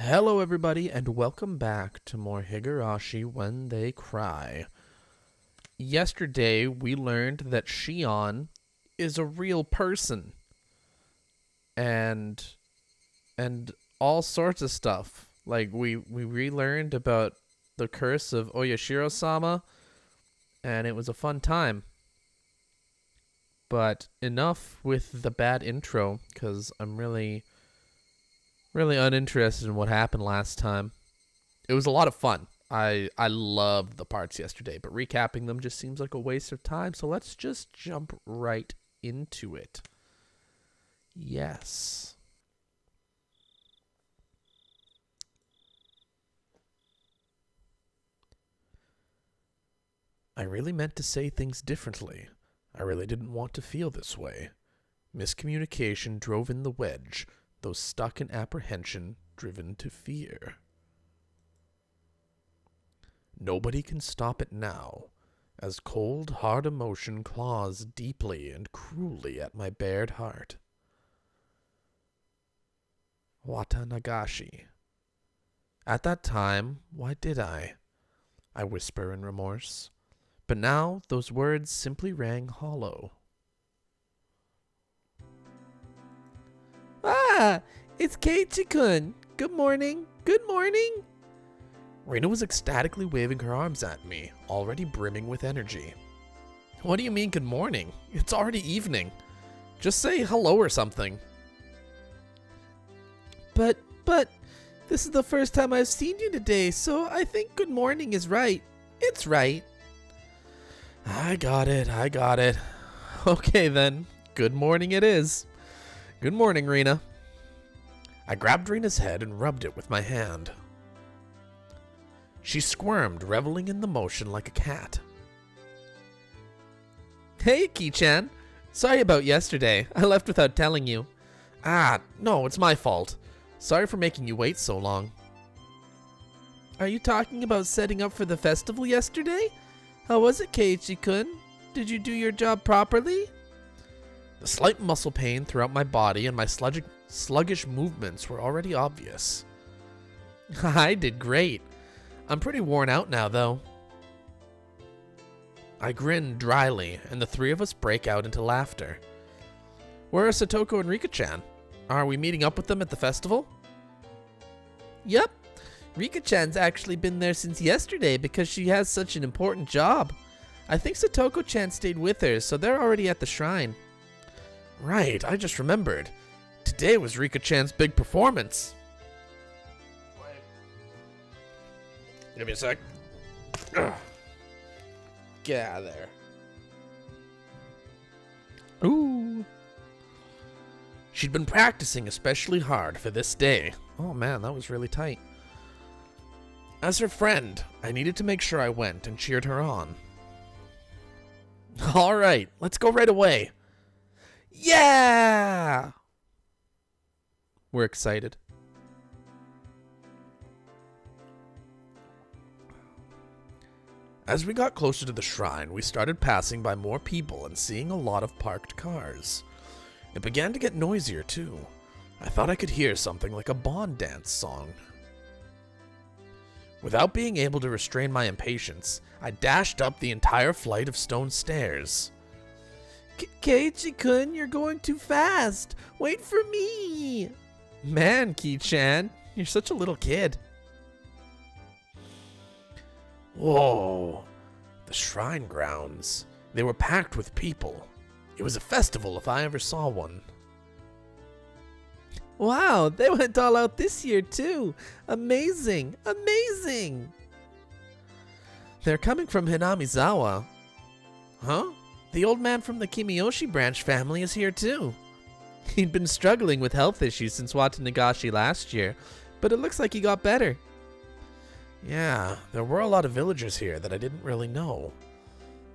Hello everybody and welcome back to more Higurashi When They Cry. Yesterday we learned that Shion is a real person and all sorts of stuff. Like we relearned about the curse of Oyashiro-sama and it was a fun time. But enough with the bad intro because I'm really uninterested in what happened last time. It was a lot of fun. I loved the parts yesterday, but recapping them just seems like a waste of time, so let's just jump right into it. Yes. I really meant to say things differently. I really didn't want to feel this way. Miscommunication drove in the wedge, though stuck in apprehension, driven to fear. Nobody can stop it now, as cold, hard emotion claws deeply and cruelly at my bared heart. Watanagashi. At that time, why did I? I whisper in remorse. But now those words simply rang hollow. Ah, it's Keiichi-kun. Good morning. Good morning. Rina was ecstatically waving her arms at me, already brimming with energy. What do you mean good morning? It's already evening. Just say hello or something. But, this is the first time I've seen you today, so I think good morning is right. It's right. I got it. Okay then, good morning it is. Good morning, Rina. I grabbed Rina's head and rubbed it with my hand. She squirmed, reveling in the motion like a cat. Hey, Ki-chan. Sorry about yesterday. I left without telling you. Ah, no, it's my fault. Sorry for making you wait so long. Are you talking about setting up for the festival yesterday? How was it, Keiichi-kun? Did you do your job properly? The slight muscle pain throughout my body and my sluggish movements were already obvious. I did great. I'm pretty worn out now, though. I grinned dryly, and the three of us break out into laughter. Where are Satoko and Rika-chan? Are we meeting up with them at the festival? Yep. Rika-chan's actually been there since yesterday because she has such an important job. I think Satoko-chan stayed with her, so they're already at the shrine. Right, I just remembered. Today was Rika-chan's big performance. Wait. Give me a sec. Ugh. Get out of there. Ooh. She'd been practicing especially hard for this day. Oh man, that was really tight. As her friend, I needed to make sure I went and cheered her on. All right, let's go right away. Yeah! We're excited. As we got closer to the shrine, we started passing by more people and seeing a lot of parked cars. It began to get noisier too. I thought I could hear something like a Bond dance song. Without being able to restrain my impatience, I dashed up the entire flight of stone stairs. Keiichi-kun, you're going too fast. Wait for me. Man, Ki-chan, you're such a little kid. Whoa, the shrine grounds. They were packed with people. It was a festival if I ever saw one. Wow, they went all out this year too. Amazing, amazing. They're coming from Hinamizawa. Huh? The old man from the Kimiyoshi branch family is here too. He'd been struggling with health issues since Watanagashi last year, but it looks like he got better. Yeah, there were a lot of villagers here that I didn't really know.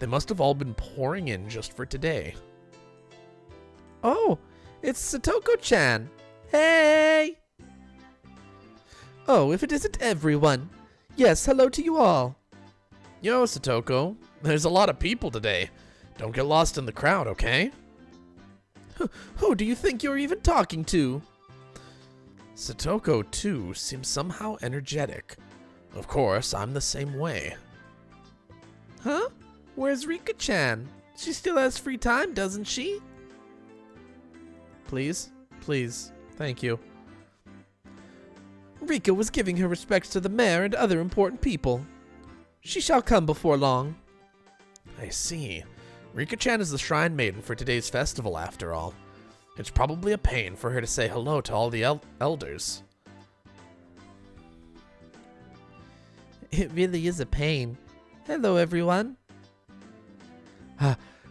They must have all been pouring in just for today. Oh, it's Satoko-chan. Hey! Oh, if it isn't everyone. Yes, hello to you all. Yo, Satoko. There's a lot of people today. Don't get lost in the crowd, okay? Who do you think you're even talking to? Satoko, too, seems somehow energetic. Of course, I'm the same way. Huh? Where's Rika-chan? She still has free time, doesn't she? Please? Please. Thank you. Rika was giving her respects to the mayor and other important people. She shall come before long. I see. Rika-chan is the shrine maiden for today's festival, after all. It's probably a pain for her to say hello to all the elders. It really is a pain. Hello, everyone.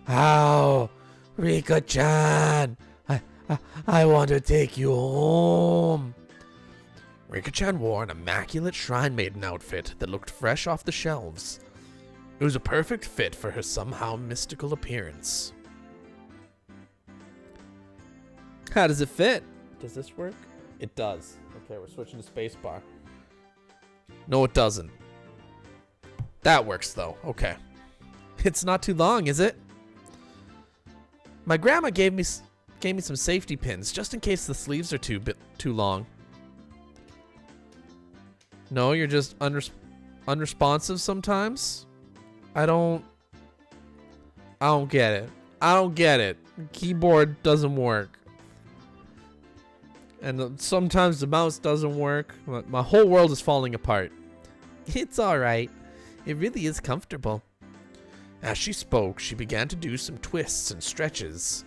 Ow! Rika-chan! I want to take you home. Rika-chan wore an immaculate shrine maiden outfit that looked fresh off the shelves. It was a perfect fit for her somehow mystical appearance. How does it fit? Does this work? It does. Okay, we're switching to spacebar. No, it doesn't. That works, though. Okay. It's not too long, is it? My grandma gave me some safety pins, just in case the sleeves are too long. No, you're just unresponsive sometimes? I don't get it. I don't get it. Keyboard doesn't work. And sometimes the mouse doesn't work. My whole world is falling apart. It's alright. It really is comfortable. As she spoke, she began to do some twists and stretches.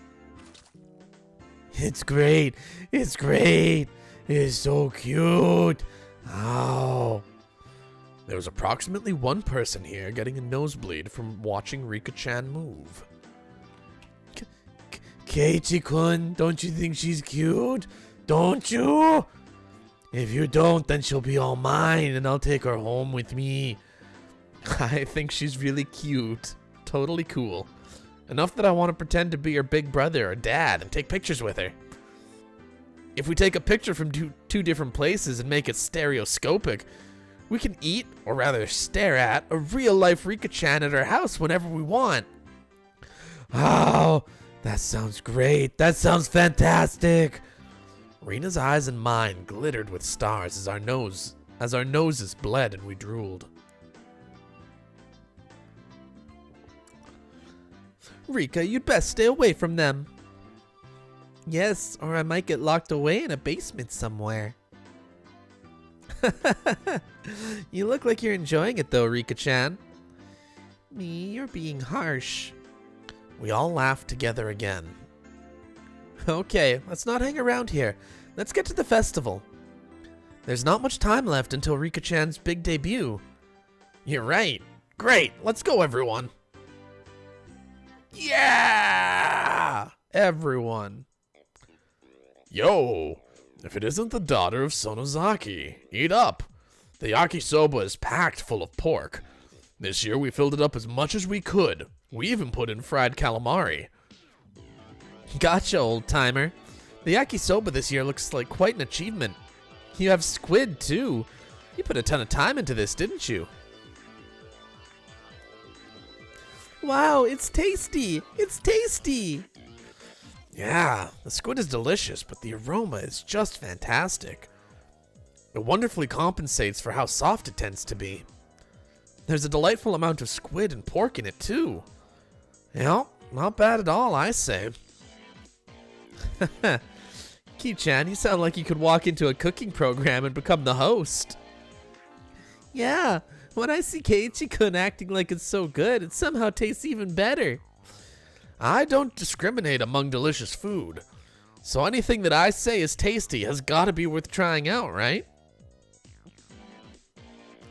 It's great. It's great. It's so cute. Ow. There was approximately one person here getting a nosebleed from watching Rika-chan move. Keiichi-kun, don't you think she's cute? Don't you? If you don't, then she'll be all mine and I'll take her home with me. I think she's really cute. Totally cool. Enough that I want to pretend to be her big brother or dad and take pictures with her. If we take a picture from two different places and make it stereoscopic, we can eat, or rather stare at, a real-life Rika-chan at our house whenever we want. Oh, that sounds great. That sounds fantastic. Rina's eyes and mine glittered with stars as our noses bled and we drooled. Rika, you'd best stay away from them. Yes, or I might get locked away in a basement somewhere. You look like you're enjoying it though, Rika-chan. Me, you're being harsh. We all laughed together again. Okay, let's not hang around here. Let's get to the festival. There's not much time left until Rika-chan's big debut. You're right. Great, let's go everyone. Yeah! Everyone. Yo, if it isn't the daughter of Sonozaki, eat up. The yakisoba is packed full of pork. This year we filled it up as much as we could. We even put in fried calamari. Gotcha, old-timer. The yakisoba this year looks like quite an achievement. You have squid, too. You put a ton of time into this, didn't you? Wow, it's tasty! It's tasty! Yeah, the squid is delicious, but the aroma is just fantastic. It wonderfully compensates for how soft it tends to be. There's a delightful amount of squid and pork in it, too. Yeah, not bad at all, I say. Ki-chan, you sound like you could walk into a cooking program and become the host. Yeah, when I see Keiichi-kun acting like it's so good, it somehow tastes even better. I don't discriminate among delicious food, so anything that I say is tasty has got to be worth trying out, right?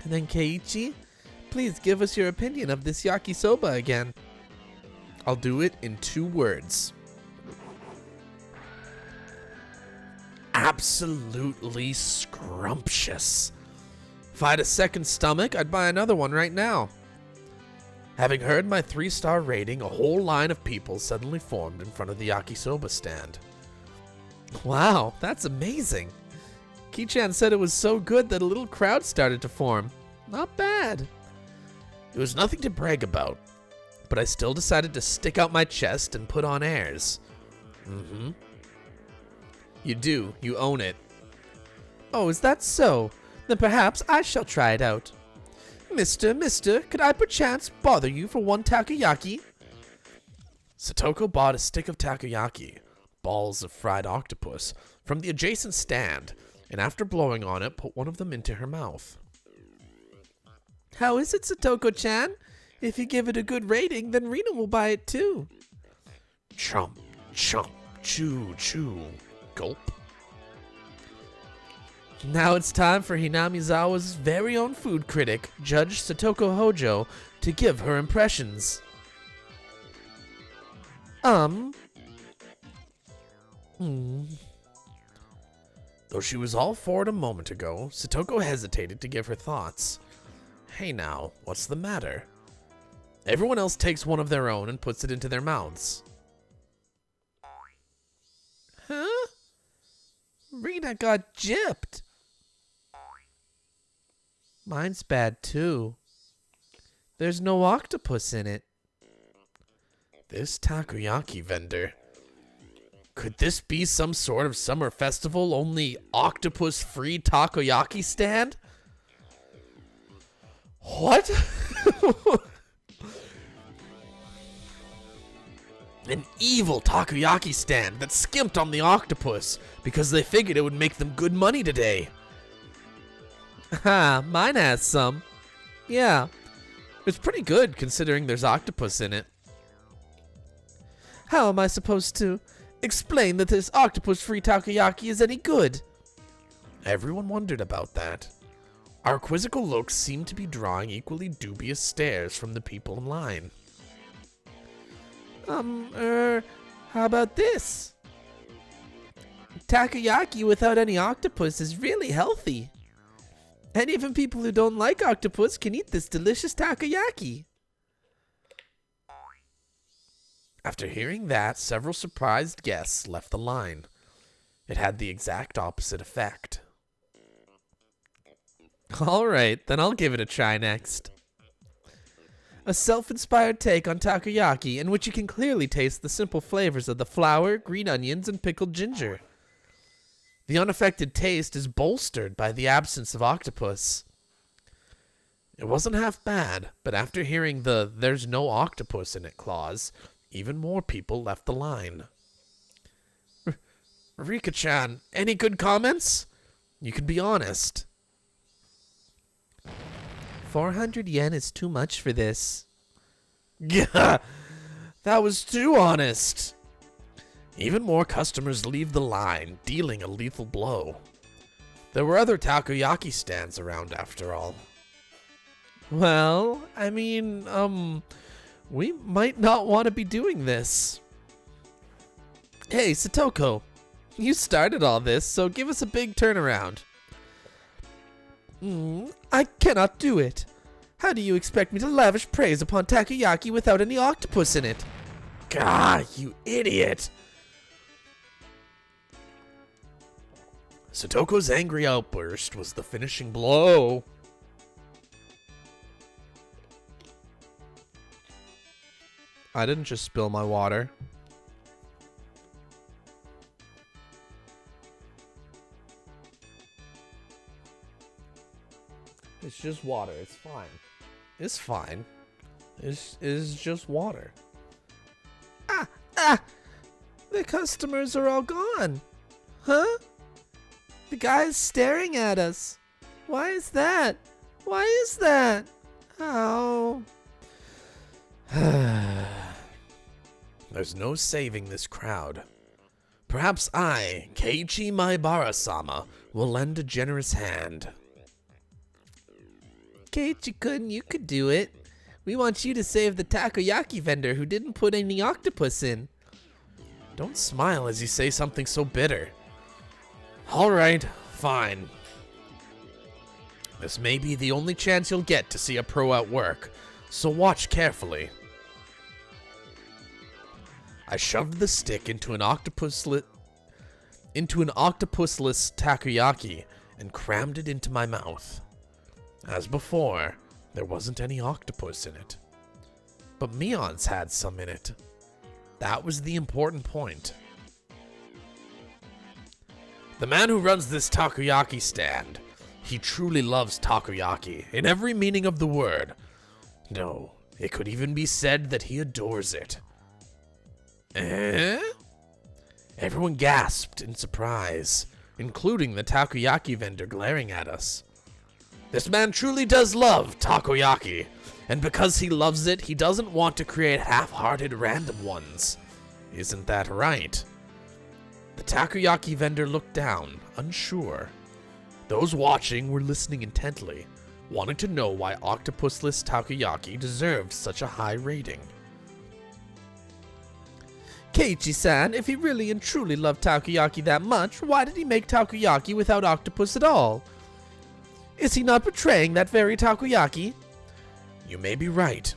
And then Keiichi, please give us your opinion of this yakisoba again. I'll do it in 2 words. Absolutely scrumptious. If I had a second stomach, I'd buy another one right now. Having heard my 3-star rating, a whole line of people suddenly formed in front of the yakisoba stand. Wow, that's amazing. Ki-chan said it was so good that a little crowd started to form. Not bad. It was nothing to brag about, but I still decided to stick out my chest and put on airs. You do. You own it. Oh, is that so? Then perhaps I shall try it out. Mister, could I perchance bother you for one takoyaki? Satoko bought a stick of takoyaki, balls of fried octopus, from the adjacent stand, and after blowing on it, put one of them into her mouth. How is it, Satoko-chan? If you give it a good rating, then Rina will buy it too. Chomp, chomp, chew, chew, gulp. Now it's time for Hinamizawa's very own food critic, Judge Satoko Hojo, to give her impressions. Though she was all for it a moment ago, Satoko hesitated to give her thoughts. Hey now, what's the matter? Everyone else takes one of their own and puts it into their mouths. Huh? Rina got gypped. Mine's bad too. There's no octopus in it. This takoyaki vendor. Could this be some sort of summer festival only octopus-free takoyaki stand? What? An evil takoyaki stand that skimped on the octopus because they figured it would make them good money today. Ha, mine has some. Yeah, it's pretty good considering there's octopus in it. How am I supposed to explain that this octopus-free takoyaki is any good? Everyone wondered about that. Our quizzical looks seemed to be drawing equally dubious stares from the people in line. How about this? Takoyaki without any octopus is really healthy. And even people who don't like octopus can eat this delicious takoyaki. After hearing that, several surprised guests left the line. It had the exact opposite effect. Alright, then I'll give it a try next. A self-inspired take on takoyaki in which you can clearly taste the simple flavors of the flour, green onions, and pickled ginger. The unaffected taste is bolstered by the absence of octopus. It wasn't half bad, but after hearing the "there's no octopus in it" clause, even more people left the line. Rika-chan, any good comments? You can be honest. 400 yen is too much for this. Gah! That was too honest. Even more customers leave the line, dealing a lethal blow. There were other takoyaki stands around after all. Well, I mean, we might not want to be doing this. Hey, Satoko, you started all this, so give us a big turnaround. I cannot do it. How do you expect me to lavish praise upon takoyaki without any octopus in it? Gah, you idiot! Satoko's angry outburst was the finishing blow. I didn't just spill my water. It's just water. It's fine. It's fine. It's just water. The customers are all gone. Huh? The guy's staring at us. Why is that? Why is that? Oh. There's no saving this crowd. Perhaps I, Keiichi Maibara-sama, will lend a generous hand. Keiichi-kun, you could do it. We want you to save the takoyaki vendor who didn't put any octopus in. Don't smile as you say something so bitter. Alright, fine. This may be the only chance you'll get to see a pro at work, so watch carefully. I shoved the stick into an octopusless takoyaki and crammed it into my mouth. As before, there wasn't any octopus in it. But Mion's had some in it. That was the important point. The man who runs this takoyaki stand, he truly loves takoyaki in every meaning of the word. No, it could even be said that he adores it. Eh? Everyone gasped in surprise, including the takoyaki vendor glaring at us. This man truly does love takoyaki, and because he loves it, he doesn't want to create half-hearted random ones. Isn't that right? The takoyaki vendor looked down, unsure. Those watching were listening intently, wanting to know why octopusless takoyaki deserved such a high rating. Keiichi-san, if he really and truly loved takoyaki that much, why did he make takoyaki without octopus at all? Is he not betraying that very takoyaki? You may be right.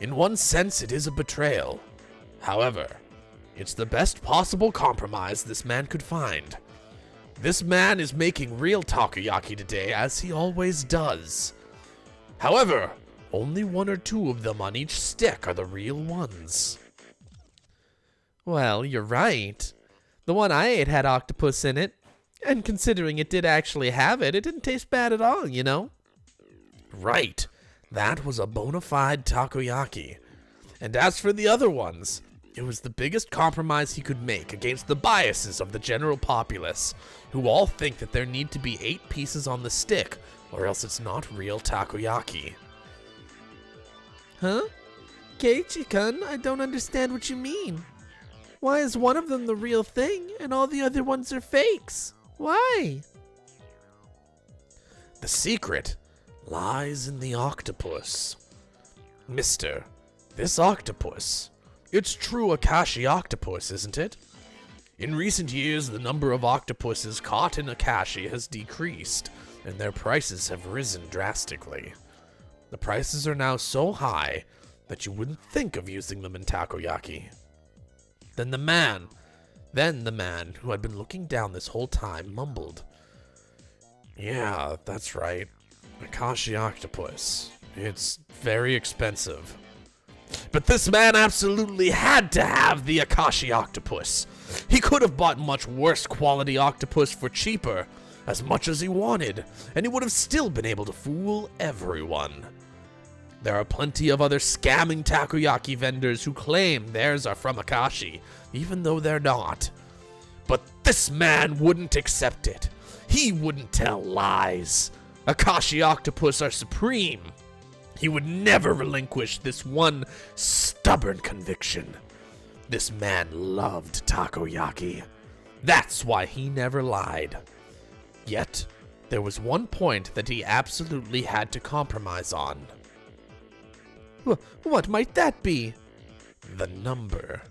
In one sense, it is a betrayal. However, it's the best possible compromise this man could find. This man is making real takoyaki today, as he always does. However, only 1 or 2 of them on each stick are the real ones. Well, you're right. The one I ate had octopus in it, and considering it did actually have it, it didn't taste bad at all, you know? Right. That was a bona fide takoyaki. And as for the other ones, it was the biggest compromise he could make against the biases of the general populace, who all think that there need to be 8 pieces on the stick, or else it's not real takoyaki. Huh? Keiichi-kun, I don't understand what you mean. Why is one of them the real thing, and all the other ones are fakes? Why? The secret lies in the octopus. Mister, this octopus, it's true Akashi octopus, isn't it? In recent years, the number of octopuses caught in Akashi has decreased, and their prices have risen drastically. The prices are now so high that you wouldn't think of using them in takoyaki. Then the man who had been looking down this whole time mumbled, Yeah, that's right. Akashi octopus. It's very expensive. But this man absolutely had to have the Akashi octopus. He could have bought much worse quality octopus for cheaper, as much as he wanted, and he would have still been able to fool everyone. There are plenty of other scamming takoyaki vendors who claim theirs are from Akashi, even though they're not. But this man wouldn't accept it. He wouldn't tell lies. Akashi octopus are supreme. He would never relinquish this one stubborn conviction. This man loved takoyaki. That's why he never lied. Yet, there was one point that he absolutely had to compromise on. What might that be? The number.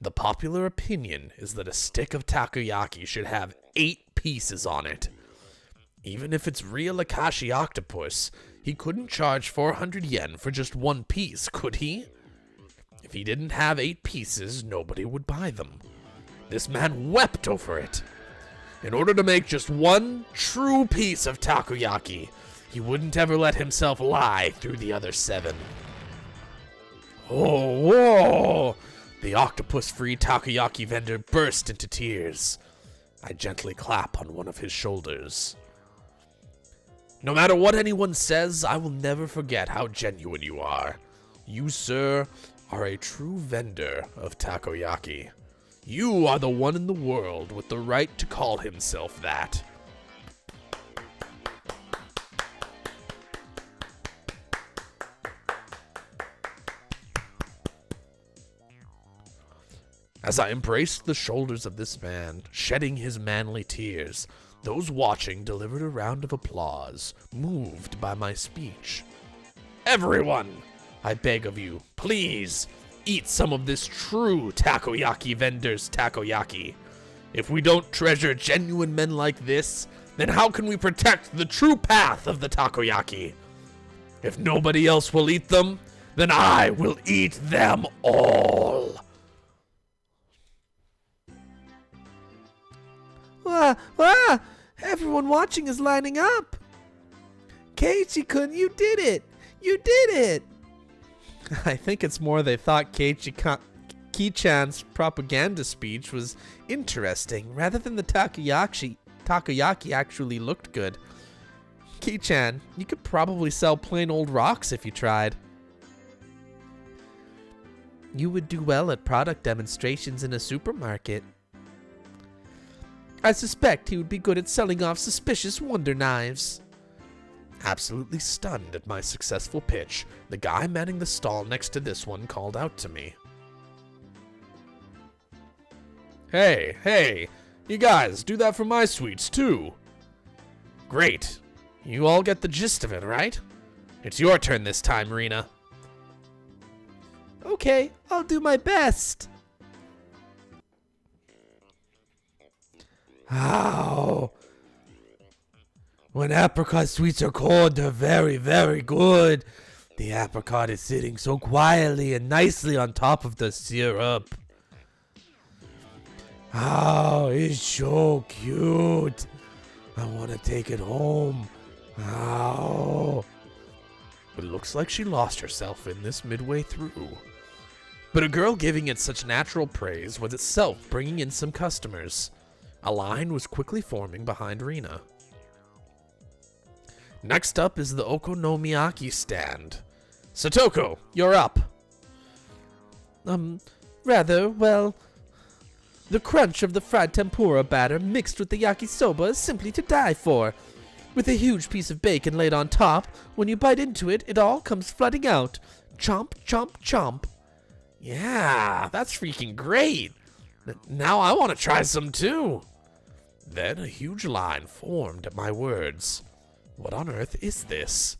The popular opinion is that a stick of takoyaki should have 8 pieces on it. Even if it's real Akashi octopus, he couldn't charge 400 yen for just 1 piece, could he? If he didn't have 8 pieces, nobody would buy them. This man wept over it. In order to make just 1 true piece of takoyaki, he wouldn't ever let himself lie through the other 7. Oh, whoa! The octopus-free takoyaki vendor burst into tears. I gently clap on one of his shoulders. No matter what anyone says, I will never forget how genuine you are. You, sir, are a true vendor of takoyaki. You are the one in the world with the right to call himself that. As I embraced the shoulders of this man, shedding his manly tears, those watching delivered a round of applause, moved by my speech. Everyone, I beg of you, please, eat some of this true takoyaki vendor's takoyaki. If we don't treasure genuine men like this, then how can we protect the true path of the takoyaki? If nobody else will eat them, then I will eat them all. Everyone watching is lining up. Keiichi-kun, you did it! You did it! I think it's more they thought Keiichi-kun Rika-chan's propaganda speech was interesting rather than the takoyaki actually looked good. Ki-chan, you could probably sell plain old rocks if you tried. You would do well at product demonstrations in a supermarket. I suspect he would be good at selling off suspicious wonder knives. Absolutely stunned at my successful pitch, the guy manning the stall next to this one called out to me. Hey, you guys, do that for my sweets too. Great. You all get the gist of it, right? It's your turn this time, Rina. Okay, I'll do my best. Ow. When apricot sweets are cold, they're very, very good. The apricot is sitting so quietly and nicely on top of the syrup. Oh, it's so cute. I want to take it home. Ow. It looks like she lost herself in this midway through. But a girl giving it such natural praise was itself bringing in some customers. A line was quickly forming behind Rina. Next up is the okonomiyaki stand. Satoko, you're up. Well, the crunch of the fried tempura batter mixed with the yakisoba is simply to die for. With a huge piece of bacon laid on top, when you bite into it, it all comes flooding out. Chomp, chomp, chomp. Yeah, that's freaking great. Now I want to try some too. Then a huge line formed at my words. What on earth is this?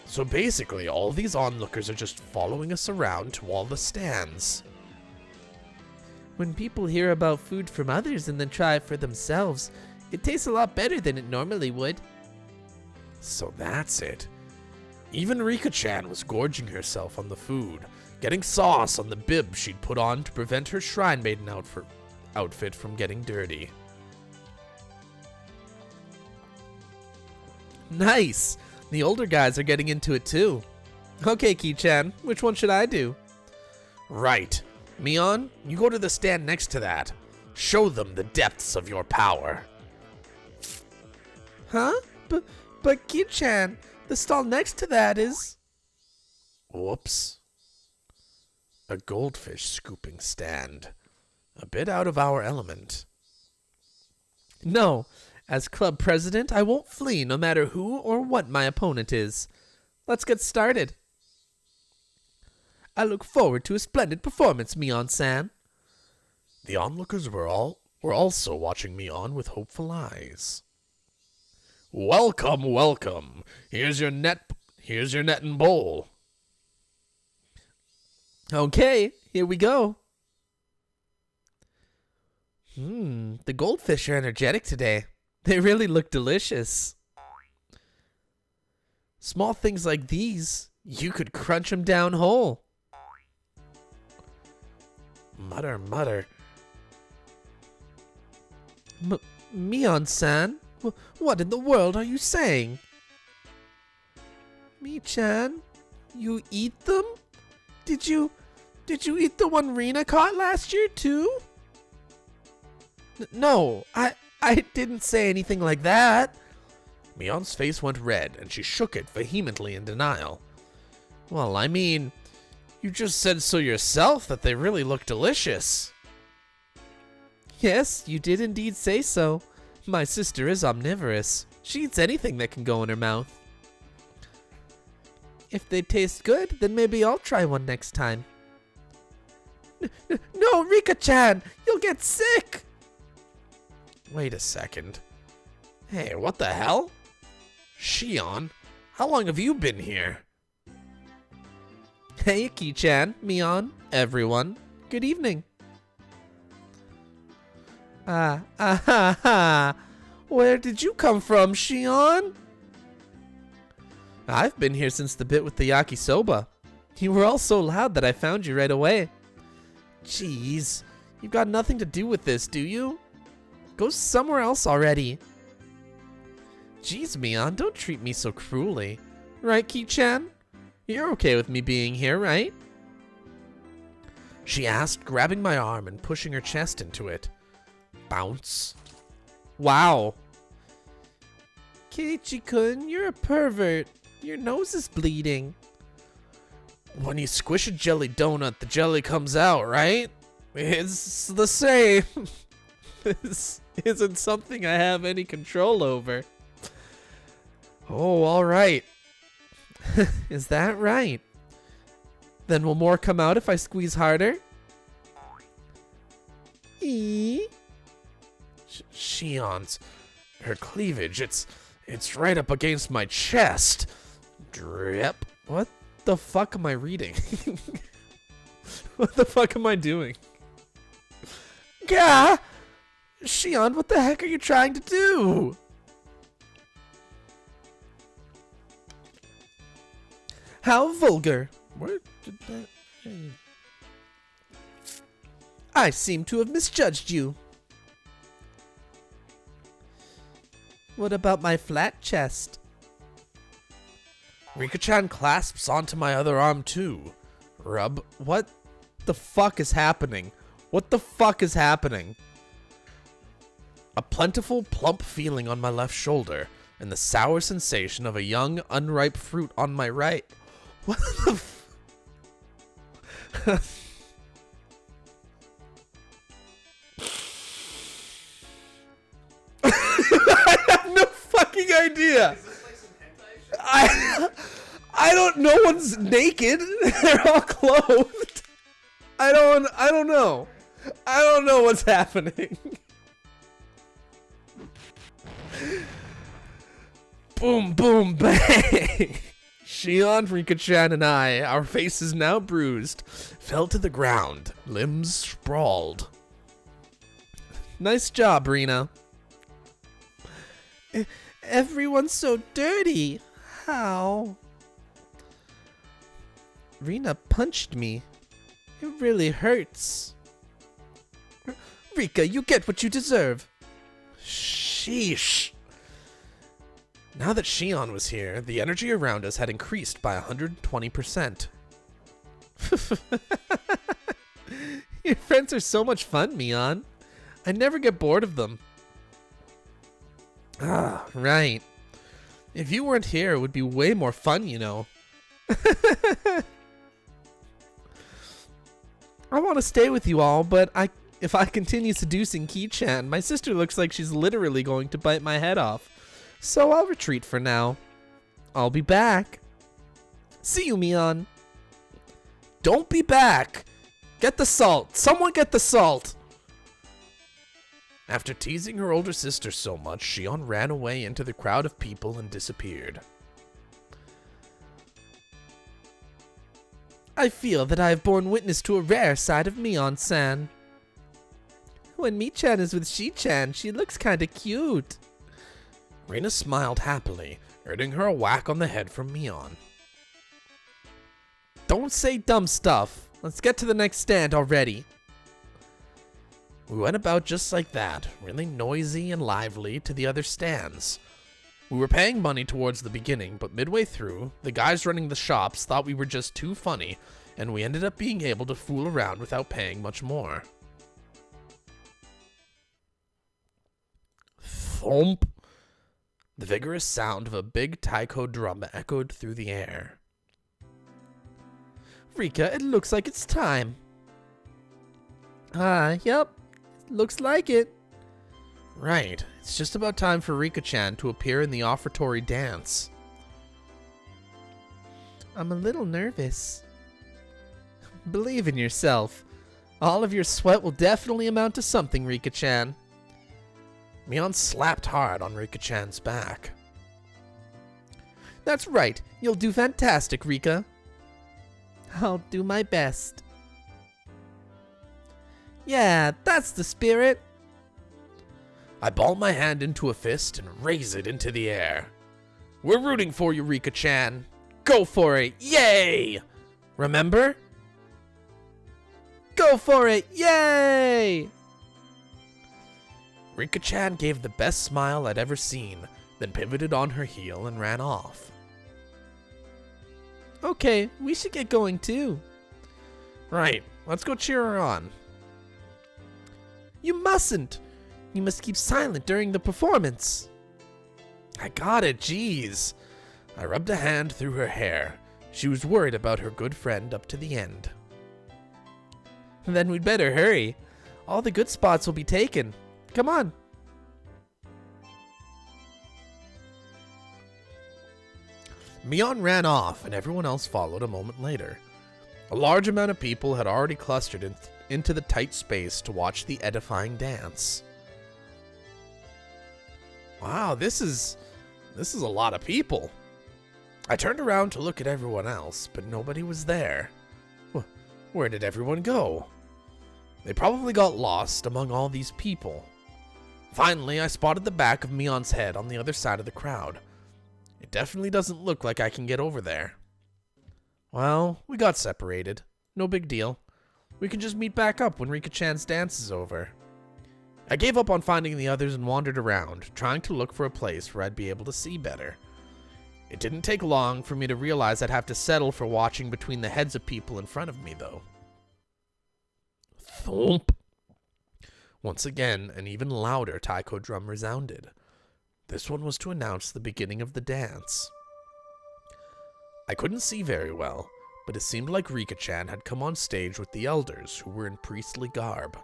So basically, all these onlookers are just following us around to all the stands. When people hear about food from others and then try it for themselves, it tastes a lot better than it normally would. So that's it. Even Rika-chan was gorging herself on the food, getting sauce on the bib she'd put on to prevent her shrine maiden outfit from getting dirty. Nice! The older guys are getting into it too. Okay, Ki-chan, which one should I do? Right. Mion, you go to the stand next to that. Show them the depths of your power. Huh? But Ki-chan, the stall next to that is... Whoops. A goldfish scooping stand. A bit out of our element. No. As club president, I won't flee no matter who or what my opponent is. Let's get started. I look forward to a splendid performance, Mion-san. The onlookers were also watching Mion with hopeful eyes. Welcome, welcome. Here's your net and bowl. Okay, here we go. The goldfish are energetic today. They really look delicious. Small things like these, you could crunch them down whole. Mutter, mutter. Mion-san, what in the world are you saying? Mi-chan, you eat them? Did you eat the one Rina caught last year too? No, I didn't say anything like that. Mion's face went red, and she shook it vehemently in denial. Well, I mean, you just said so yourself that they really look delicious. Yes, you did indeed say so. My sister is omnivorous. She eats anything that can go in her mouth. If they taste good, then maybe I'll try one next time. No, Rika-chan! You'll get sick! Wait a second. Hey, what the hell? Shion, how long have you been here? Hey, Ki-chan, Mion, everyone. Good evening. Where did you come from, Shion? I've been here since the bit with the yakisoba. You were all so loud that I found you right away. Jeez, you've got nothing to do with this, do you? Go somewhere else already. Jeez, Mion, don't treat me so cruelly. Right, Ki-chan? You're okay with me being here, right? she asked, grabbing my arm and pushing her chest into it. Bounce. Wow. Keiichi-kun, you're a pervert. Your nose is bleeding. When you squish a jelly donut, the jelly comes out, right? It's the same. This isn't something I have any control over. Oh, all right. Is that right? Then will more come out if I squeeze harder? Shion's, her cleavage, it's right up against my chest. Drip. What the fuck am I reading? What the fuck am I doing? Gah! Shion, what the heck are you trying to do? How vulgar. Where did that... I seem to have misjudged you. What about my flat chest? Rika-chan clasps onto my other arm too. Rub. What the fuck is happening? What the fuck is happening? A plentiful, plump feeling on my left shoulder, and the sour sensation of a young, unripe fruit on my right. What the I have no fucking idea. Is this like some hentai shit? I don't. No one's naked. They're all clothed. I don't know. I don't know what's happening. Boom, boom, bang. Shion, Rika-chan, and I, our faces now bruised, fell to the ground, limbs sprawled. Nice job, Rina. Everyone's so dirty. How? Rina punched me. It really hurts. Rika, you get what you deserve. Sheesh. Now that Shion was here, the energy around us had increased by 120%. Your friends are so much fun, Mion. I never get bored of them. Ah, right. If you weren't here, it would be way more fun, you know. I want to stay with you all, but if I continue seducing Ki-chan, my sister looks like she's literally going to bite my head off. So I'll retreat for now. I'll be back. See you, Mion. Don't be back. Get the salt. Someone get the salt. After teasing her older sister so much, Shion ran away into the crowd of people and disappeared. I feel that I have borne witness to a rare side of Mion-san. When Mi-chan is with Shi-chan, she looks kinda cute. Rina smiled happily, earning her a whack on the head from Mion. Don't say dumb stuff. Let's get to the next stand already. We went about just like that, really noisy and lively, to the other stands. We were paying money towards the beginning, but midway through, the guys running the shops thought we were just too funny, and we ended up being able to fool around without paying much more. Thump! The vigorous sound of a big taiko drum echoed through the air. Rika, it looks like it's time. Yep. Looks like it. Right. It's just about time for Rika-chan to appear in the offertory dance. I'm a little nervous. Believe in yourself. All of your sweat will definitely amount to something, Rika-chan. Mion slapped hard on Rika-chan's back. That's right. You'll do fantastic, Rika. I'll do my best. Yeah, that's the spirit. I balled my hand into a fist and raised it into the air. We're rooting for you, Rika-chan. Go for it. Yay! Remember? Go for it. Yay! Rika-chan gave the best smile I'd ever seen, then pivoted on her heel and ran off. Okay, we should get going too. Right, Let's go cheer her on. You mustn't. You must keep silent during the performance. I got it, jeez. I rubbed a hand through her hair. She was worried about her good friend up to the end. Then we'd better hurry. All the good spots will be taken. Come on. Mion ran off, and everyone else followed a moment later. A large amount of people had already clustered into the tight space to watch the edifying dance. Wow, this is a lot of people. I turned around to look at everyone else, but nobody was there. Where did everyone go? They probably got lost among all these people. Finally, I spotted the back of Mion's head on the other side of the crowd. It definitely doesn't look like I can get over there. Well, we got separated. No big deal. We can just meet back up when Rika-chan's dance is over. I gave up on finding the others and wandered around, trying to look for a place where I'd be able to see better. It didn't take long for me to realize I'd have to settle for watching between the heads of people in front of me, though. Thump! Once again, an even louder taiko drum resounded. This one was to announce the beginning of the dance. I couldn't see very well, but it seemed like Rika-chan had come on stage with the elders, who were in priestly garb.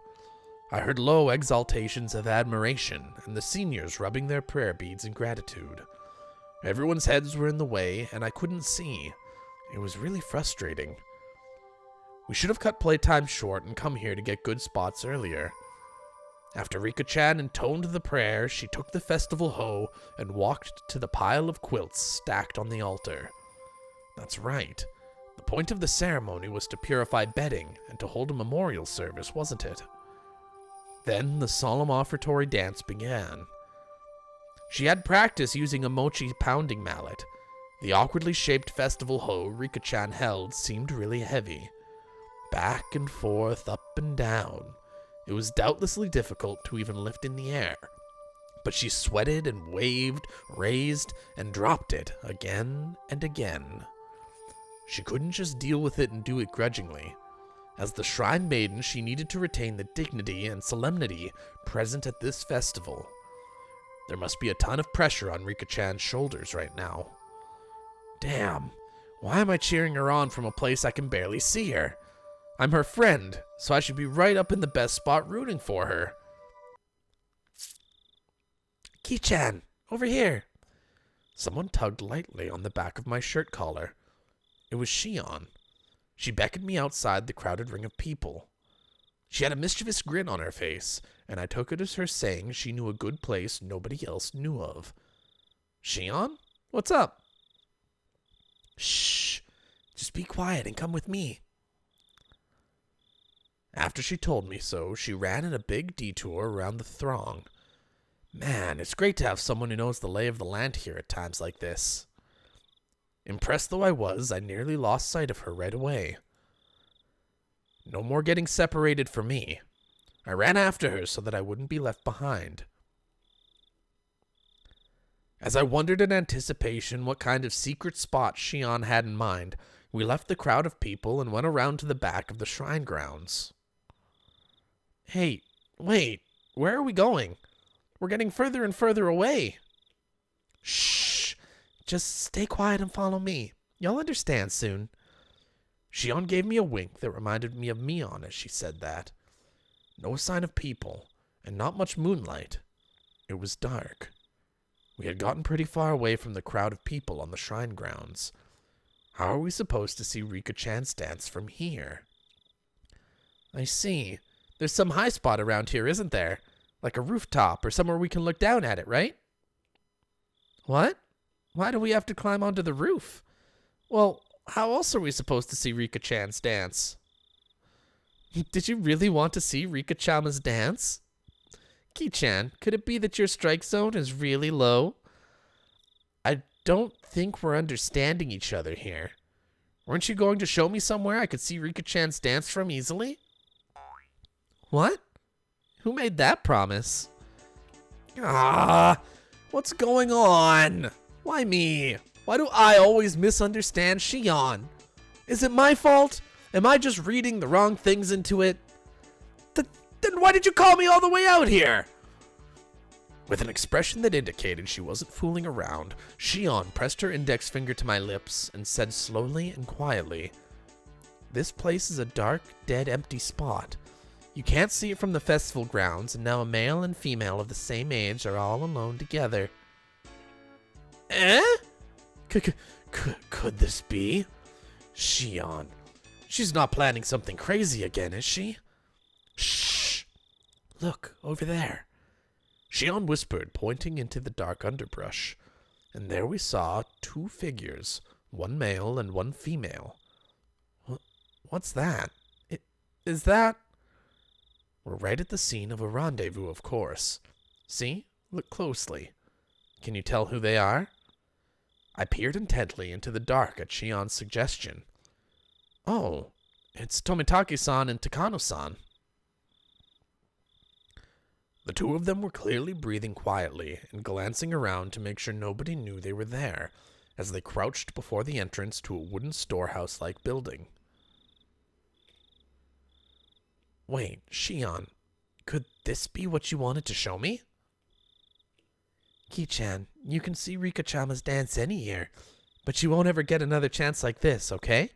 I heard low exaltations of admiration, and the seniors rubbing their prayer beads in gratitude. Everyone's heads were in the way, and I couldn't see. It was really frustrating. We should have cut playtime short and come here to get good spots earlier. After Rika-chan intoned the prayer, she took the festival hoe and walked to the pile of quilts stacked on the altar. That's right. The point of the ceremony was to purify bedding and to hold a memorial service, wasn't it? Then the solemn offertory dance began. She had practice using a mochi pounding mallet. The awkwardly shaped festival hoe Rika-chan held seemed really heavy. Back and forth, up and down. It was doubtlessly difficult to even lift in the air. But she sweated and waved, raised, and dropped it again and again. She couldn't just deal with it and do it grudgingly. As the shrine maiden, she needed to retain the dignity and solemnity present at this festival. There must be a ton of pressure on Rika-chan's shoulders right now. Damn, why am I cheering her on from a place I can barely see her? I'm her friend, so I should be right up in the best spot rooting for her. Ki-chan, over here. Someone tugged lightly on the back of my shirt collar. It was Shion. She beckoned me outside the crowded ring of people. She had a mischievous grin on her face, and I took it as her saying she knew a good place nobody else knew of. Shion? What's up? Shh. Just be quiet and come with me. After she told me so, she ran in a big detour around the throng. Man, it's great to have someone who knows the lay of the land here at times like this. Impressed though I was, I nearly lost sight of her right away. No more getting separated for me. I ran after her so that I wouldn't be left behind. As I wondered in anticipation what kind of secret spot Shion had in mind, we left the crowd of people and went around to the back of the shrine grounds. Hey, wait, where are we going? We're getting further and further away. Shh, just stay quiet and follow me. You'll understand soon. Shion gave me a wink that reminded me of Mion as she said that. No sign of people, and not much moonlight. It was dark. We had gotten pretty far away from the crowd of people on the shrine grounds. How are we supposed to see Rika-chan's dance from here? I see. There's some high spot around here, isn't there? Like a rooftop or somewhere we can look down at it, right? What? Why do we have to climb onto the roof? Well, how else are we supposed to see Rika-chan's dance? Did you really want to see Rika-chan's dance? Ki-chan, could it be that your strike zone is really low? I don't think we're understanding each other here. Weren't you going to show me somewhere I could see Rika-chan's dance from easily? What? Who made that promise? What's going on? Why me? Why do I always misunderstand Shion? Is it my fault? Am I just reading the wrong things into it? Then why did you call me all the way out here? With an expression that indicated she wasn't fooling around, Shion pressed her index finger to my lips and said slowly and quietly, "This place is a dark, dead, empty spot. You can't see it from the festival grounds, and now a male and female of the same age are all alone together." Eh? Could this be? Shion. She's not planning something crazy again, is she? Shh! Look, over there. Shion whispered, pointing into the dark underbrush. And there we saw two figures, one male and one female. What's that? Is that... We're right at the scene of a rendezvous, of course. See? Look closely. Can you tell who they are? I peered intently into the dark at Shion's suggestion. Oh, it's Tomitake-san and Takano-san. The two of them were clearly breathing quietly and glancing around to make sure nobody knew they were there, as they crouched before the entrance to a wooden storehouse-like building. Wait, Shion, could this be what you wanted to show me? Ki-chan, you can see Rika-chama's dance any year, but you won't ever get another chance like this, okay?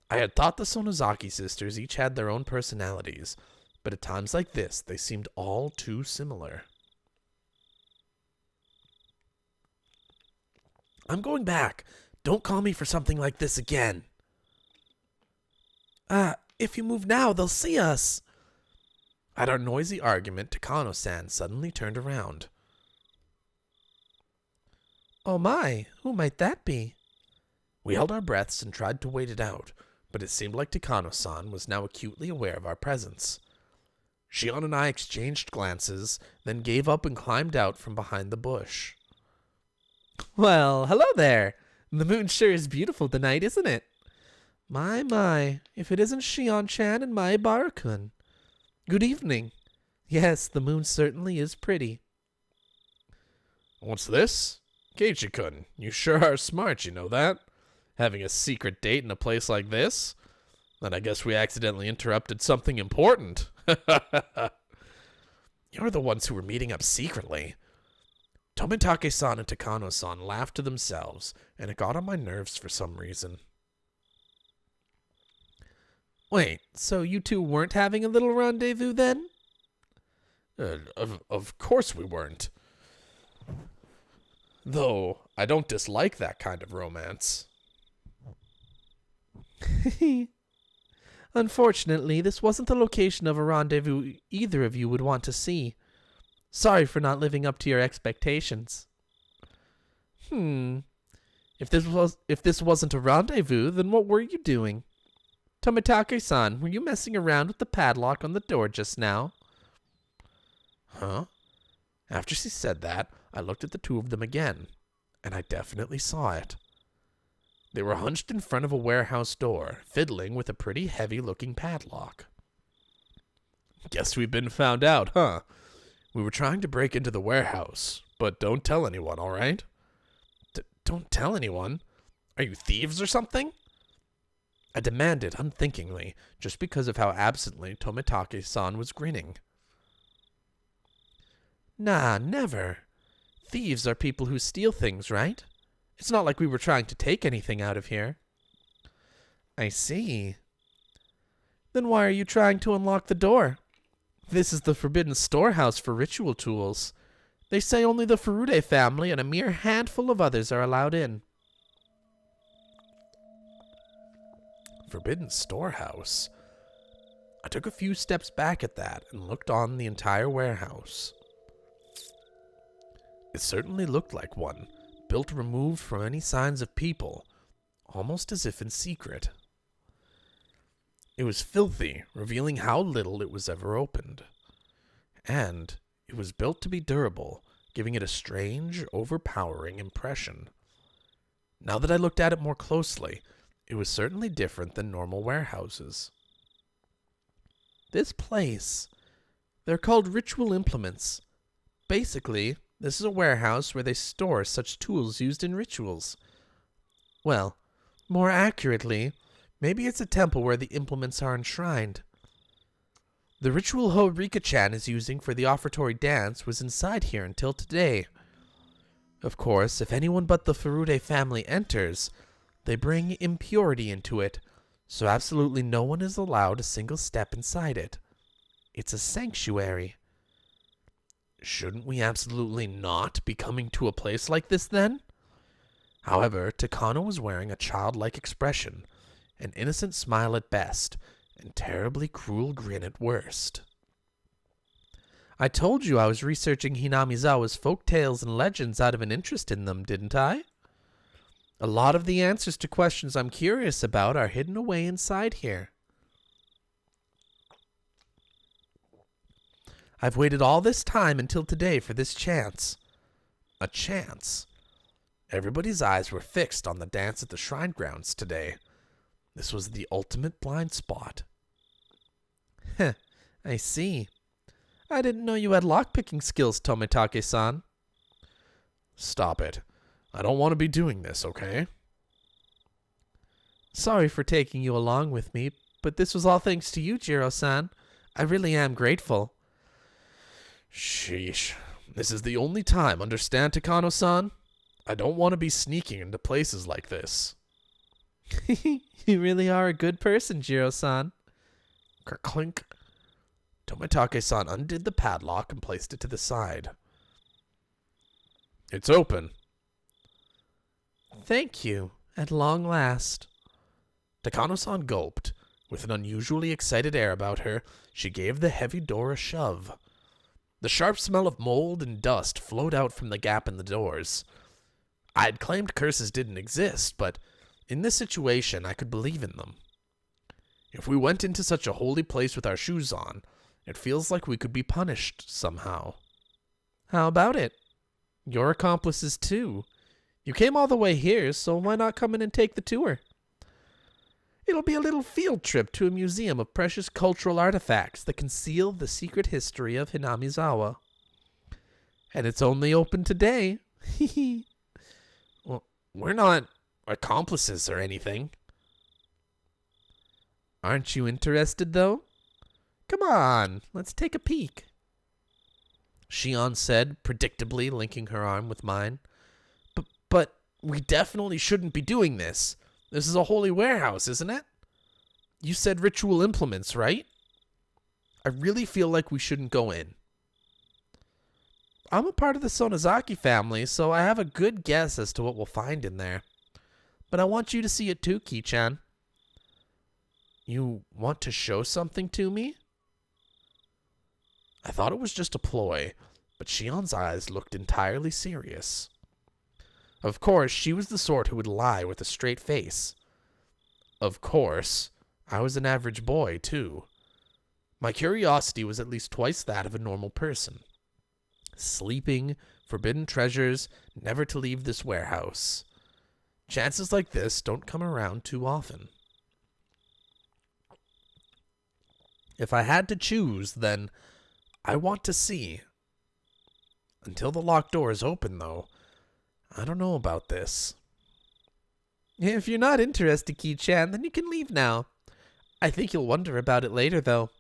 I had thought the Sonozaki sisters each had their own personalities, but at times like this, they seemed all too similar. I'm going back. Don't call me for something like this again. If you move now, they'll see us. At our noisy argument, Takano-san suddenly turned around. Oh my, who might that be? We held our breaths and tried to wait it out, but it seemed like Takano-san was now acutely aware of our presence. Shion and I exchanged glances, then gave up and climbed out from behind the bush. Well, hello there. The moon sure is beautiful tonight, isn't it? My, if it isn't Shion-chan and Mai Barakun. Good evening. Yes, the moon certainly is pretty. What's this? Keiichi-kun, you sure are smart, you know that? Having a secret date in a place like this? Then I guess we accidentally interrupted something important. You're the ones who were meeting up secretly. Tomitake-san and Takano-san laughed to themselves, and it got on my nerves for some reason. Wait, so you two weren't having a little rendezvous then? Of course we weren't. Though, I don't dislike that kind of romance. Unfortunately, this wasn't the location of a rendezvous either of you would want to see. Sorry for not living up to your expectations. If this wasn't a rendezvous, then what were you doing? Tomitake-san, were you messing around with the padlock on the door just now? Huh? After she said that, I looked at the two of them again, and I definitely saw it. They were hunched in front of a warehouse door, fiddling with a pretty heavy-looking padlock. Guess we've been found out, huh? We were trying to break into the warehouse, but don't tell anyone, all right? Don't tell anyone? Are you thieves or something? I demanded unthinkingly, just because of how absently Tomitake-san was grinning. Nah, never. Thieves are people who steal things, right? It's not like we were trying to take anything out of here. I see. Then why are you trying to unlock the door? This is the forbidden storehouse for ritual tools. They say only the Furude family and a mere handful of others are allowed in. Forbidden storehouse? I took a few steps back at that and looked on the entire warehouse. It certainly looked like one, built removed from any signs of people, almost as if in secret. It was filthy, revealing how little it was ever opened. And it was built to be durable, giving it a strange, overpowering impression. Now that I looked at it more closely, it was certainly different than normal warehouses. This place, they're called ritual implements. Basically, this is a warehouse where they store such tools used in rituals. Well, more accurately, Maybe it's a temple where the implements are enshrined. The ritual hoe Rika-chan is using for the offertory dance was inside here until today. Of course, if anyone but the Furude family enters, they bring impurity into it, so absolutely no one is allowed a single step inside it. It's a sanctuary. Shouldn't we absolutely not be coming to a place like this then? However, Takano was wearing a childlike expression, an innocent smile at best, and terribly cruel grin at worst. I told you I was researching Hinamizawa's folk tales and legends out of an interest in them, didn't I? A lot of the answers to questions I'm curious about are hidden away inside here. I've waited all this time until today for this chance. A chance. Everybody's eyes were fixed on the dance at the shrine grounds today. This was the ultimate blind spot. Heh, I see. I didn't know you had lockpicking skills, Tomitake-san. Stop it. I don't want to be doing this, okay? Sorry for taking you along with me, but this was all thanks to you, Jiro-san. I really am grateful. Sheesh. This is the only time, understand, Takano-san? I don't want to be sneaking into places like this. You really are a good person, Jiro-san. Clink. Tomitake-san undid the padlock and placed it to the side. It's open. Thank you, at long last. Takano-san gulped. With an unusually excited air about her, she gave the heavy door a shove. The sharp smell of mold and dust flowed out from the gap in the doors. I had claimed curses didn't exist, but in this situation I could believe in them. If we went into such a holy place with our shoes on, it feels like we could be punished somehow. How about it? You're accomplices too. You came all the way here, so why not come in and take the tour? It'll be a little field trip to a museum of precious cultural artifacts that conceal the secret history of Hinamizawa. And it's only open today. Well, we're not accomplices or anything. Aren't you interested, though? Come on, let's take a peek. Shion said, predictably linking her arm with mine. But we definitely shouldn't be doing this. This is a holy warehouse, isn't it? You said ritual implements, right? I really feel like we shouldn't go in. I'm a part of the Sonozaki family, so I have a good guess as to what we'll find in there. But I want you to see it too, Ki-chan. You want to show something to me? I thought it was just a ploy, but Shion's eyes looked entirely serious. Of course, she was the sort who would lie with a straight face. Of course, I was an average boy, too. My curiosity was at least twice that of a normal person. Sleeping, forbidden treasures, never to leave this warehouse. Chances like this don't come around too often. If I had to choose, then I want to see. Until the locked door is open, though, I don't know about this. If you're not interested, Ki-chan, then you can leave now. I think you'll wonder about it later, though.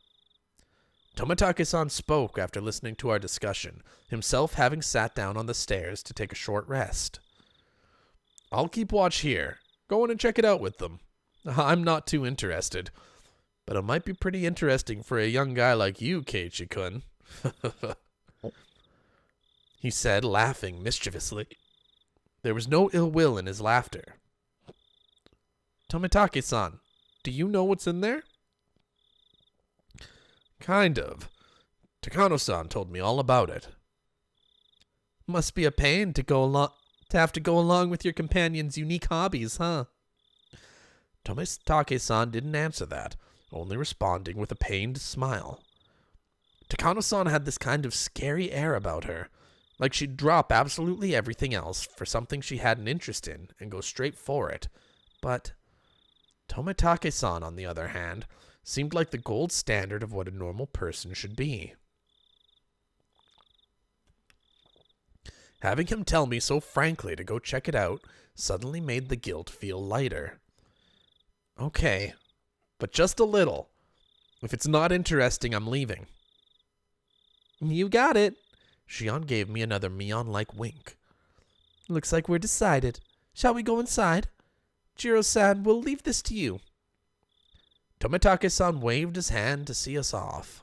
Tomitake-san spoke after listening to our discussion, himself having sat down on the stairs to take a short rest. I'll keep watch here. Go in and check it out with them. I'm not too interested, but it might be pretty interesting for a young guy like you, Keiichi-kun. He said, laughing mischievously. There was no ill will in his laughter. Tomitake-san, do you know what's in there? Kind of. Takano-san told me all about it. Must be a pain to have to go along with your companion's unique hobbies, huh? Tomitake-san didn't answer that, only responding with a pained smile. Takano-san had this kind of scary air about her, like she'd drop absolutely everything else for something she had an interest in and go straight for it. But Tomitake-san, on the other hand, seemed like the gold standard of what a normal person should be. Having him tell me so frankly to go check it out suddenly made the guilt feel lighter. Okay, but just a little. If it's not interesting, I'm leaving. You got it. Shion gave me another Mion-like wink. Looks like we're decided. Shall we go inside? Jiro-san, we'll leave this to you. Tomitake-san waved his hand to see us off.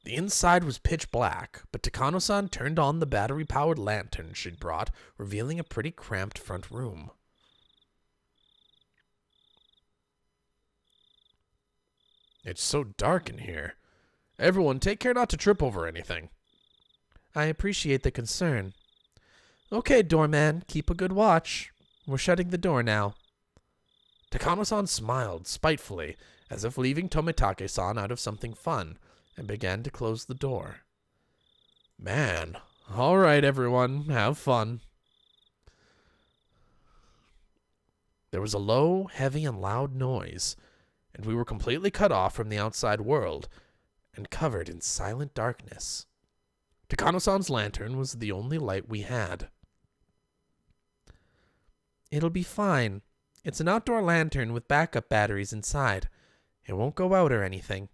The inside was pitch black, but Takano-san turned on the battery-powered lantern she'd brought, revealing a pretty cramped front room. It's so dark in here. Everyone, take care not to trip over anything. I appreciate the concern. Okay, doorman, keep a good watch. We're shutting the door now. Takano-san smiled spitefully, as if leaving Tomitake-san out of something fun, and began to close the door. Man, all right, everyone, have fun. There was a low, heavy, and loud noise, and we were completely cut off from the outside world and covered in silent darkness. Takano-san's lantern was the only light we had. It'll be fine. It's an outdoor lantern with backup batteries inside. It won't go out or anything.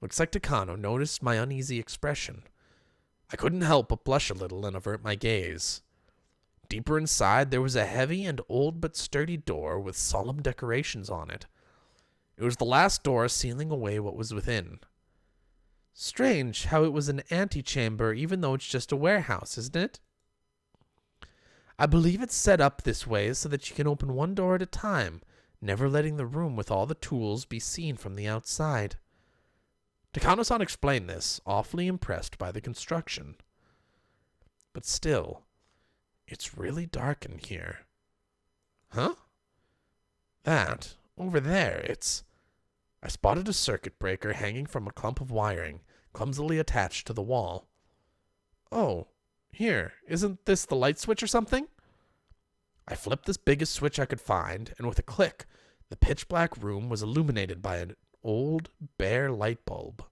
Looks like Takano noticed my uneasy expression. I couldn't help but blush a little and avert my gaze. Deeper inside, there was a heavy and old but sturdy door with solemn decorations on it. It was the last door sealing away what was within. Strange how it was an antechamber even though it's just a warehouse, isn't it? I believe it's set up this way so that you can open one door at a time, never letting the room with all the tools be seen from the outside. Takano-san explained this, awfully impressed by the construction. But still, it's really dark in here. Huh? That, over there, it's... I spotted a circuit breaker hanging from a clump of wiring, clumsily attached to the wall. Oh, here, isn't this the light switch or something? I flipped this biggest switch I could find, and with a click, the pitch-black room was illuminated by an old, bare light bulb.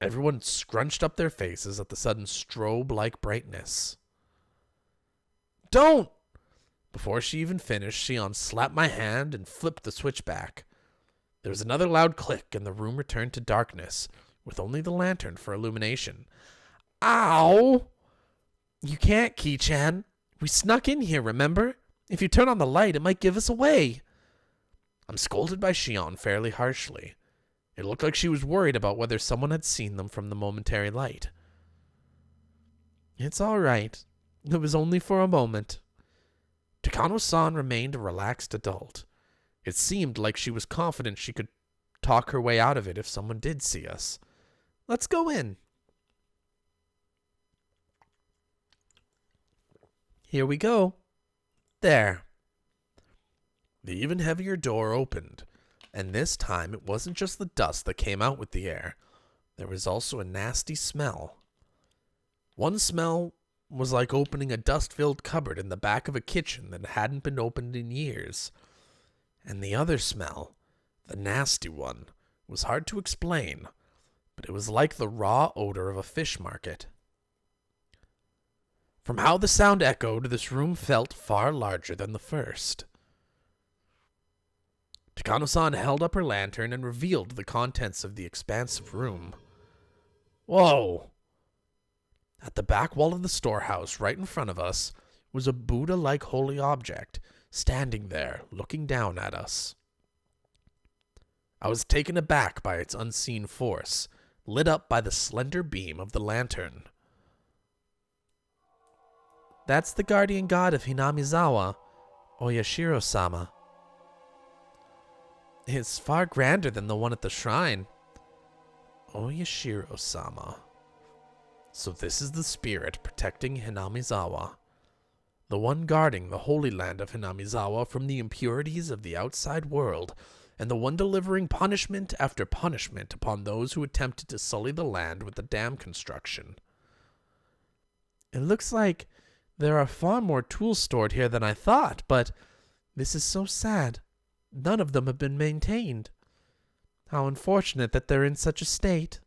Everyone scrunched up their faces at the sudden strobe-like brightness. Don't! Before she even finished, Shion slapped my hand and flipped the switch back. There was another loud click, and the room returned to darkness, with only the lantern for illumination. Ow! You can't, Ki-chan. We snuck in here, remember? If you turn on the light, it might give us away. I'm scolded by Shion fairly harshly. It looked like she was worried about whether someone had seen them from the momentary light. It's all right. It was only for a moment. Takano-san remained a relaxed adult. It seemed like she was confident she could talk her way out of it if someone did see us. Let's go in. Here we go. There. The even heavier door opened, and this time it wasn't just the dust that came out with the air. There was also a nasty smell. One smell was like opening a dust-filled cupboard in the back of a kitchen that hadn't been opened in years. And the other smell, the nasty one, was hard to explain, but it was like the raw odor of a fish market. From how the sound echoed, this room felt far larger than the first. Takano-san held up her lantern and revealed the contents of the expansive room. Whoa! At the back wall of the storehouse, right in front of us, was a Buddha-like holy object, standing there, looking down at us. I was taken aback by its unseen force, lit up by the slender beam of the lantern. That's the guardian god of Hinamizawa, Oyashiro-sama. It's far grander than the one at the shrine. Oyashiro-sama. So this is the spirit protecting Hinamizawa, the one guarding the holy land of Hinamizawa from the impurities of the outside world, and the one delivering punishment after punishment upon those who attempted to sully the land with the dam construction. It looks like there are far more tools stored here than I thought, but this is so sad. None of them have been maintained. How unfortunate that they're in such a state.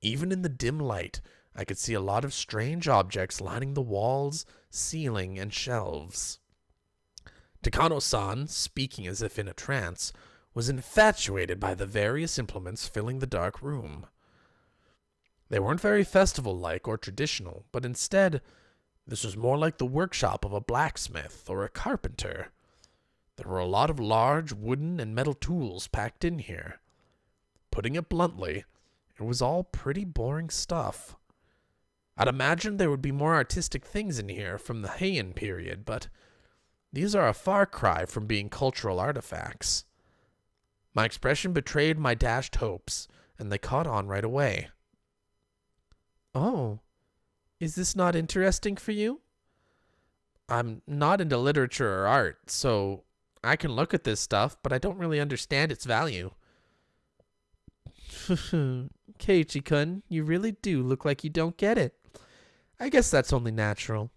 Even in the dim light, I could see a lot of strange objects lining the walls, ceiling, and shelves. Takano-san, speaking as if in a trance, was infatuated by the various implements filling the dark room. They weren't very festival-like or traditional, but instead, this was more like the workshop of a blacksmith or a carpenter. There were a lot of large wooden and metal tools packed in here. Putting it bluntly, it was all pretty boring stuff. I'd imagined there would be more artistic things in here from the Heian period, but these are a far cry from being cultural artifacts. My expression betrayed my dashed hopes, and they caught on right away. Oh, is this not interesting for you? I'm not into literature or art, so I can look at this stuff, but I don't really understand its value. Keiichi-kun, you really do look like you don't get it. I guess that's only natural.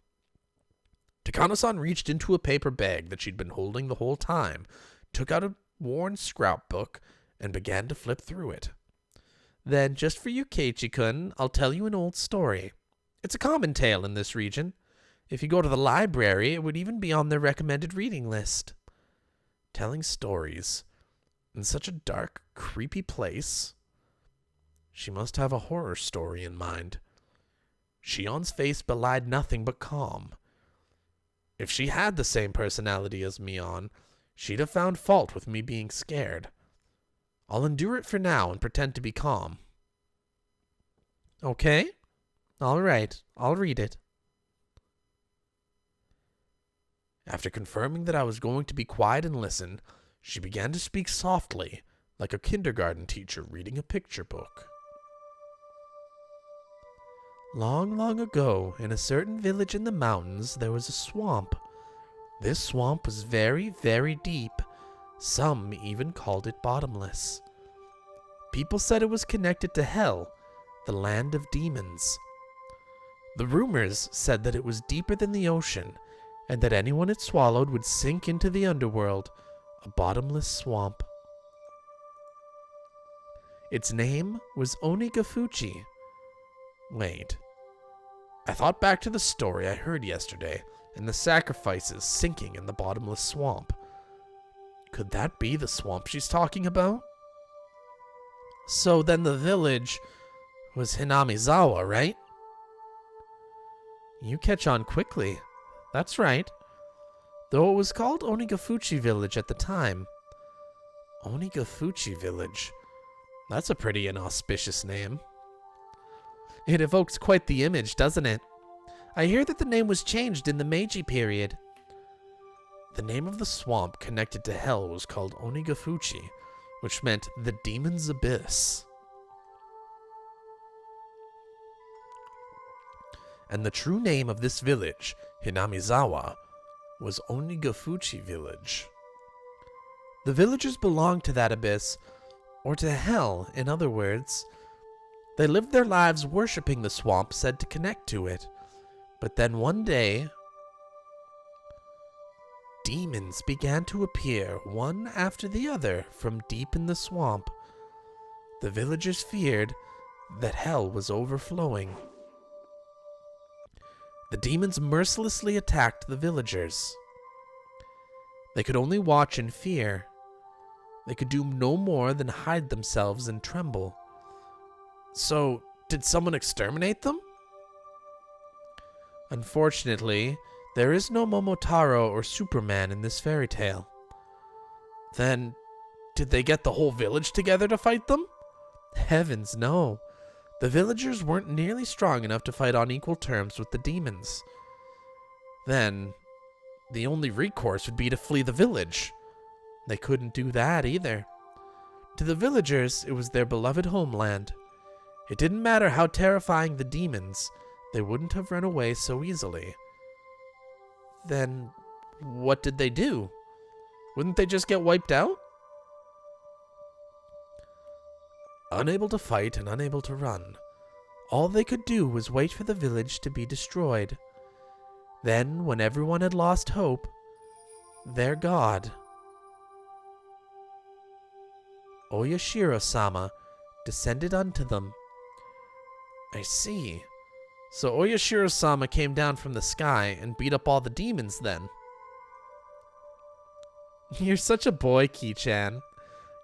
Takano-san reached into a paper bag that she'd been holding the whole time, took out a worn scrapbook, and began to flip through it. Then, just for you, Keiichi-kun, I'll tell you an old story. It's a common tale in this region. If you go to the library, it would even be on their recommended reading list. Telling stories in such a dark, creepy place. She must have a horror story in mind. Shion's face belied nothing but calm. If she had the same personality as Mion, she'd have found fault with me being scared. I'll endure it for now and pretend to be calm. Okay? All right, I'll read it. After confirming that I was going to be quiet and listen, she began to speak softly, like a kindergarten teacher reading a picture book. Long, long ago, in a certain village in the mountains, there was a swamp. This swamp was very, very deep. Some even called it bottomless. People said it was connected to Hell, the land of demons. The rumors said that it was deeper than the ocean, and that anyone it swallowed would sink into the underworld, a bottomless swamp. Its name was Onigafuchi. Wait. I thought back to the story I heard yesterday, and the sacrifices sinking in the bottomless swamp. Could that be the swamp she's talking about? So then the village was Hinamizawa, right? You catch on quickly. That's right. Though it was called Onigafuchi Village at the time. Onigafuchi Village. That's a pretty inauspicious name. It evokes quite the image, doesn't it? I hear that the name was changed in the Meiji period. The name of the swamp connected to Hell was called Onigafuchi, which meant the Demon's Abyss. And the true name of this village, Hinamizawa, was Onigafuchi Village. The villagers belonged to that abyss, or to Hell, in other words. They lived their lives worshipping the swamp said to connect to it. But then one day, demons began to appear one after the other from deep in the swamp. The villagers feared that Hell was overflowing. The demons mercilessly attacked the villagers. They could only watch in fear. They could do no more than hide themselves and tremble. So, did someone exterminate them? Unfortunately, there is no Momotaro or Superman in this fairy tale. Then, did they get the whole village together to fight them? Heavens, no. The villagers weren't nearly strong enough to fight on equal terms with the demons. Then, the only recourse would be to flee the village. They couldn't do that either. To the villagers, it was their beloved homeland. It didn't matter how terrifying the demons, they wouldn't have run away so easily. Then, what did they do? Wouldn't they just get wiped out? Unable to fight and unable to run, all they could do was wait for the village to be destroyed. Then, when everyone had lost hope, their god, Oyashiro-sama, descended unto them. I see. So Oyashiro-sama came down from the sky and beat up all the demons then. You're such a boy, Ki-chan.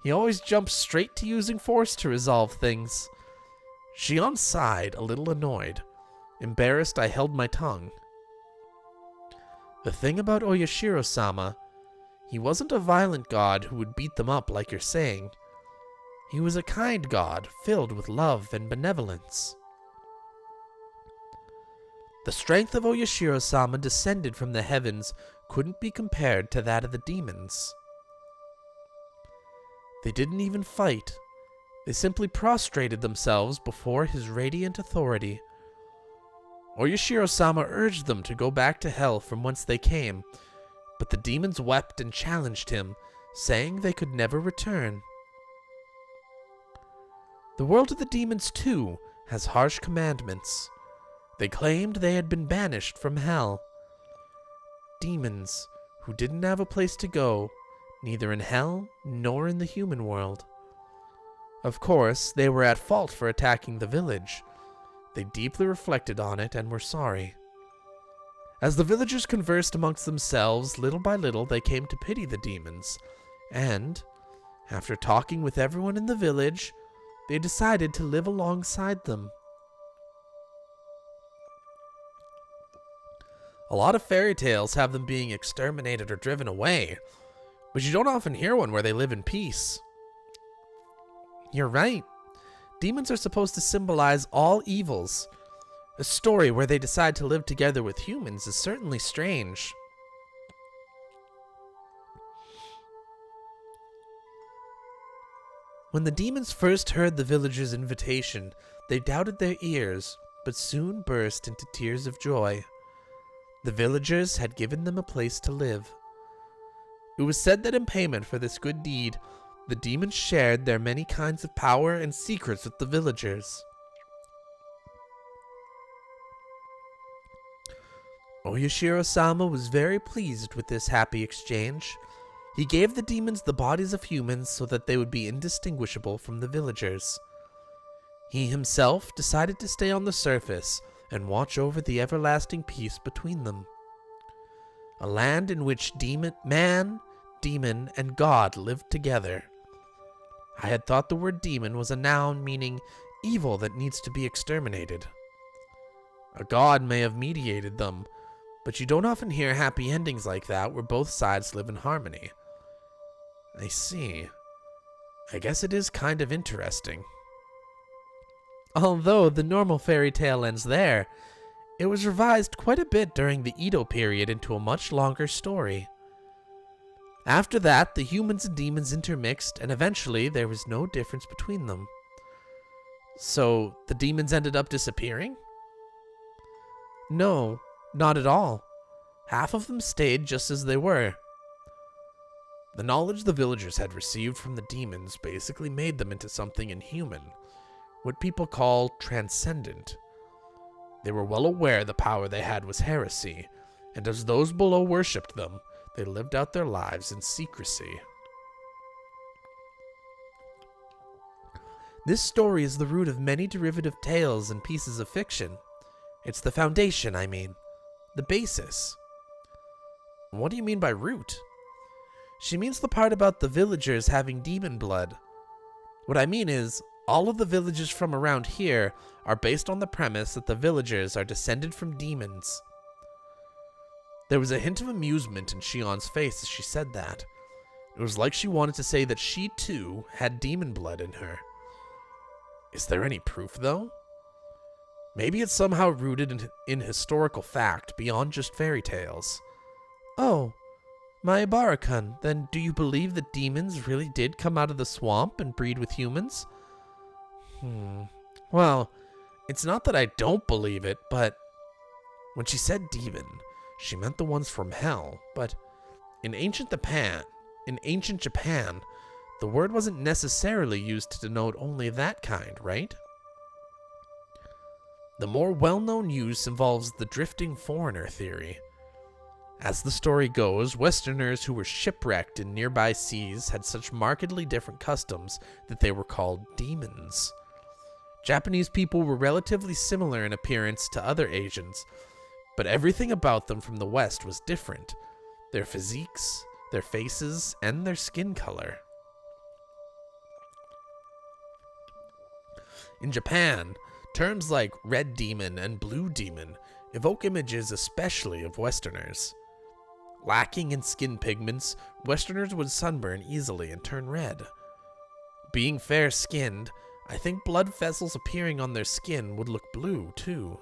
He always jumps straight to using force to resolve things. Shion sighed, a little annoyed. Embarrassed, I held my tongue. The thing about Oyashiro-sama, he wasn't a violent god who would beat them up like you're saying. He was a kind god, filled with love and benevolence. The strength of Oyashiro-sama descended from the heavens couldn't be compared to that of the demons. They didn't even fight. They simply prostrated themselves before his radiant authority. Oyashiro-sama urged them to go back to hell from whence they came, but the demons wept and challenged him, saying they could never return. The world of the demons, too, has harsh commandments. They claimed they had been banished from hell. Demons who didn't have a place to go, neither in hell nor in the human world. Of course, they were at fault for attacking the village. They deeply reflected on it and were sorry. As the villagers conversed amongst themselves, little by little they came to pity the demons, and, after talking with everyone in the village, they decided to live alongside them. A lot of fairy tales have them being exterminated or driven away, but you don't often hear one where they live in peace. You're right. Demons are supposed to symbolize all evils. A story where they decide to live together with humans is certainly strange. When the demons first heard the villagers' invitation, they doubted their ears, but soon burst into tears of joy. The villagers had given them a place to live. It was said that in payment for this good deed, the demons shared their many kinds of power and secrets with the villagers. Oyashiro-sama was very pleased with this happy exchange. He gave the demons the bodies of humans so that they would be indistinguishable from the villagers. He himself decided to stay on the surface and watch over the everlasting peace between them. A land in which man, demon, and god lived together. I had thought the word demon was a noun meaning evil that needs to be exterminated. A god may have mediated them, but you don't often hear happy endings like that where both sides live in harmony. I see. I guess it is kind of interesting. Although the normal fairy tale ends there, it was revised quite a bit during the Edo period into a much longer story. After that, the humans and demons intermixed, and eventually there was no difference between them. So, the demons ended up disappearing? No, not at all. Half of them stayed just as they were. The knowledge the villagers had received from the demons basically made them into something inhuman, what people call transcendent. They were well aware the power they had was heresy, and as those below worshipped them, they lived out their lives in secrecy. This story is the root of many derivative tales and pieces of fiction. It's the foundation, I mean. The basis. What do you mean by root? She means the part about the villagers having demon blood. What I mean is, all of the villages from around here are based on the premise that the villagers are descended from demons. There was a hint of amusement in Shion's face as she said that. It was like she wanted to say that she, too, had demon blood in her. Is there any proof, though? Maybe it's somehow rooted in historical fact beyond just fairy tales. Oh, my Ibara-kun, then do you believe that demons really did come out of the swamp and breed with humans? Well, it's not that I don't believe it, but when she said demon, she meant the ones from hell. But in ancient Japan, the word wasn't necessarily used to denote only that kind, right? The more well-known use involves the drifting foreigner theory. As the story goes, Westerners who were shipwrecked in nearby seas had such markedly different customs that they were called demons. Japanese people were relatively similar in appearance to other Asians, but everything about them from the West was different. Their physiques, their faces, and their skin color. In Japan, terms like red demon and blue demon evoke images especially of Westerners. Lacking in skin pigments, Westerners would sunburn easily and turn red. Being fair-skinned, I think blood vessels appearing on their skin would look blue, too.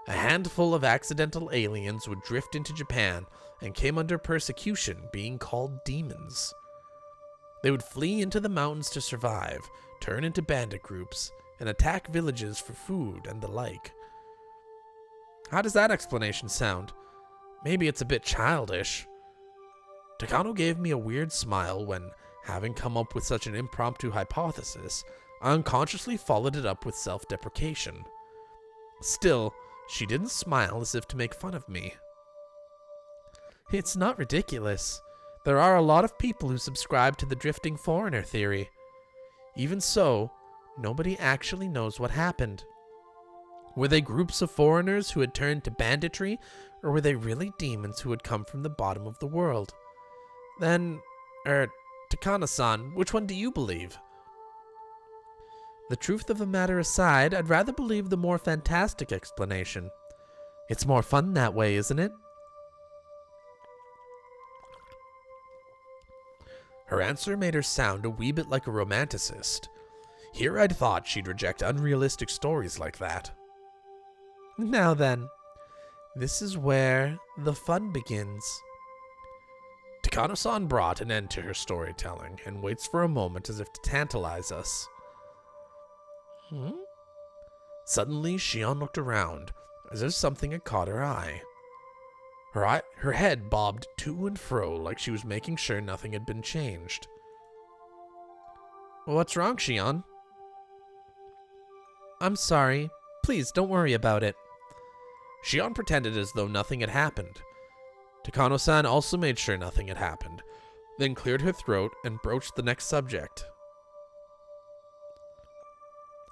A handful of accidental aliens would drift into Japan and came under persecution, being called demons. They would flee into the mountains to survive, turn into bandit groups, and attack villages for food and the like. How does that explanation sound? Maybe it's a bit childish. Takano gave me a weird smile when, having come up with such an impromptu hypothesis, I unconsciously followed it up with self-deprecation. Still, she didn't smile as if to make fun of me. It's not ridiculous. There are a lot of people who subscribe to the drifting foreigner theory. Even so, nobody actually knows what happened. Were they groups of foreigners who had turned to banditry, or were they really demons who had come from the bottom of the world? Then, Takano-san, which one do you believe? The truth of the matter aside, I'd rather believe the more fantastic explanation. It's more fun that way, isn't it? Her answer made her sound a wee bit like a romanticist. Here I'd thought she'd reject unrealistic stories like that. Now then, this is where the fun begins. Takano-san brought an end to her storytelling and waits for a moment as if to tantalize us. Suddenly, Shion looked around, as if something had caught her eye. Her head bobbed to and fro like she was making sure nothing had been changed. What's wrong, Shion? I'm sorry. Please, don't worry about it. Shion pretended as though nothing had happened. Takano-san also made sure nothing had happened, then cleared her throat and broached the next subject.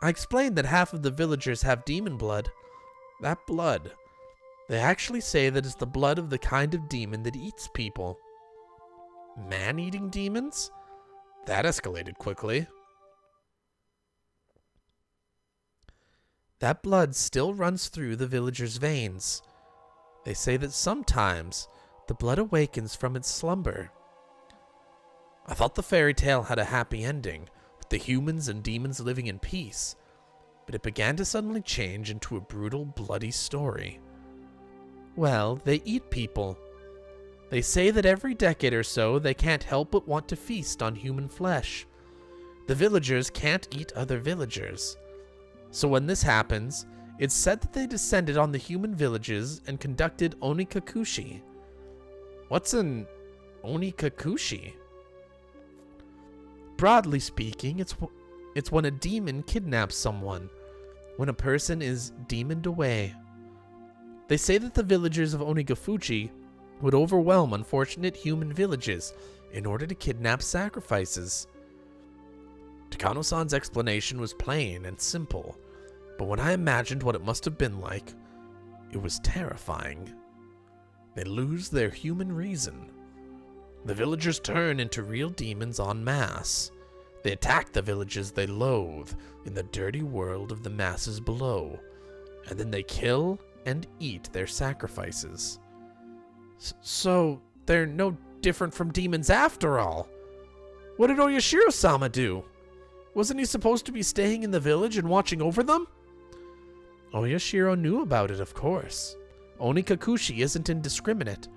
I explained that half of the villagers have demon blood. That blood, they actually say that is the blood of the kind of demon that eats people. Man-eating demons? That escalated quickly. That blood still runs through the villagers' veins. They say that sometimes the blood awakens from its slumber. I thought the fairy tale had a happy ending, with the humans and demons living in peace, but it began to suddenly change into a brutal, bloody story. Well, they eat people. They say that every decade or so they can't help but want to feast on human flesh. The villagers can't eat other villagers. So when this happens, it's said that they descended on the human villages and conducted onikakushi. What's an onikakushi? Broadly speaking, it's when a demon kidnaps someone, when a person is demoned away. They say that the villagers of Onikafuchi would overwhelm unfortunate human villages in order to kidnap sacrifices. Takano-san's explanation was plain and simple, but when I imagined what it must have been like, it was terrifying. They lose their human reason. The villagers turn into real demons en masse. They attack the villages they loathe in the dirty world of the masses below, and then they kill and eat their sacrifices. So they're no different from demons after all. What did Oyashiro-sama do? Wasn't he supposed to be staying in the village and watching over them? Oyashiro knew about it, of course. Onikakushi isn't indiscriminate.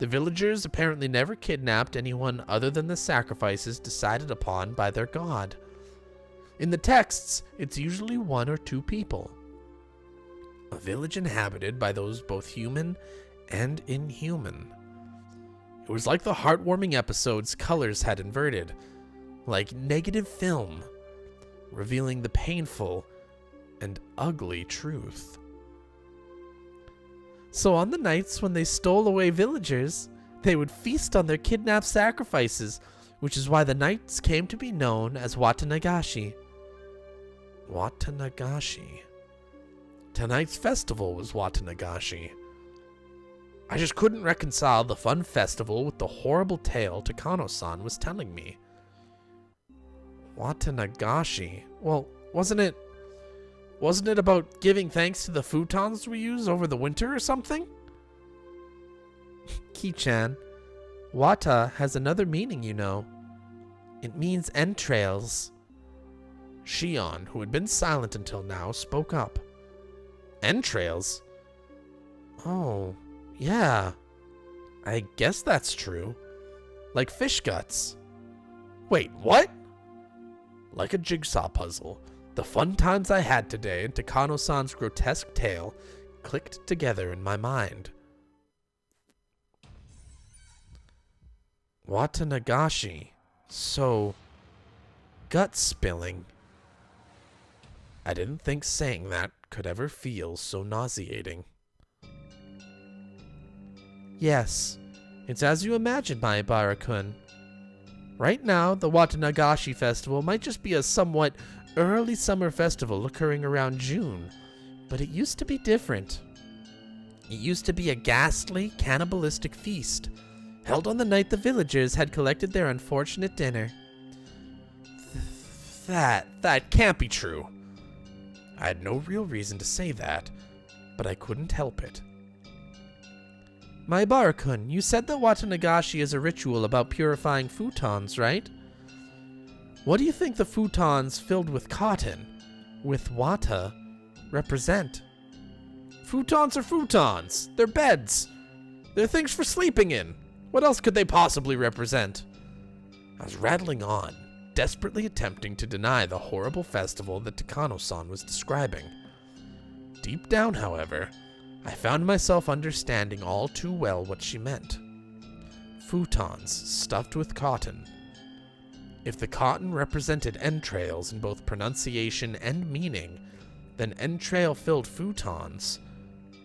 The villagers apparently never kidnapped anyone other than the sacrifices decided upon by their god. In the texts, it's usually 1 or 2 people. A village inhabited by those both human and inhuman. It was like the heartwarming episode's colors had inverted, like negative film, revealing the painful and ugly truth. So on the nights when they stole away villagers, they would feast on their kidnapped sacrifices, which is why the nights came to be known as Watanagashi. Watanagashi. Tonight's festival was Watanagashi. I just couldn't reconcile the fun festival with the horrible tale Takano-san was telling me. Watanagashi? Well, wasn't it about giving thanks to the futons we use over the winter or something? Ki-chan, Wata has another meaning, you know. It means entrails. Shion, who had been silent until now, spoke up. Entrails? Oh, yeah. I guess that's true. Like fish guts. Wait, what? Like a jigsaw puzzle, the fun times I had today and Takano-san's grotesque tale clicked together in my mind. Watanagashi. So, gut spilling. I didn't think saying that could ever feel so nauseating. Yes, it's as you imagined, my Ibarra-kun. Right now, the Watanagashi Festival might just be a somewhat early summer festival occurring around June, but it used to be different. It used to be a ghastly, cannibalistic feast, held on the night the villagers had collected their unfortunate dinner. That can't be true. I had no real reason to say that, but I couldn't help it. My Ibarra-kun, you said that Watanagashi is a ritual about purifying futons, right? What do you think the futons filled with cotton, with wata, represent? Futons are futons. They're beds. They're things for sleeping in. What else could they possibly represent? I was rattling on, desperately attempting to deny the horrible festival that Takano-san was describing. Deep down, however, I found myself understanding all too well what she meant. Futons stuffed with cotton. If the cotton represented entrails in both pronunciation and meaning, then entrail-filled futons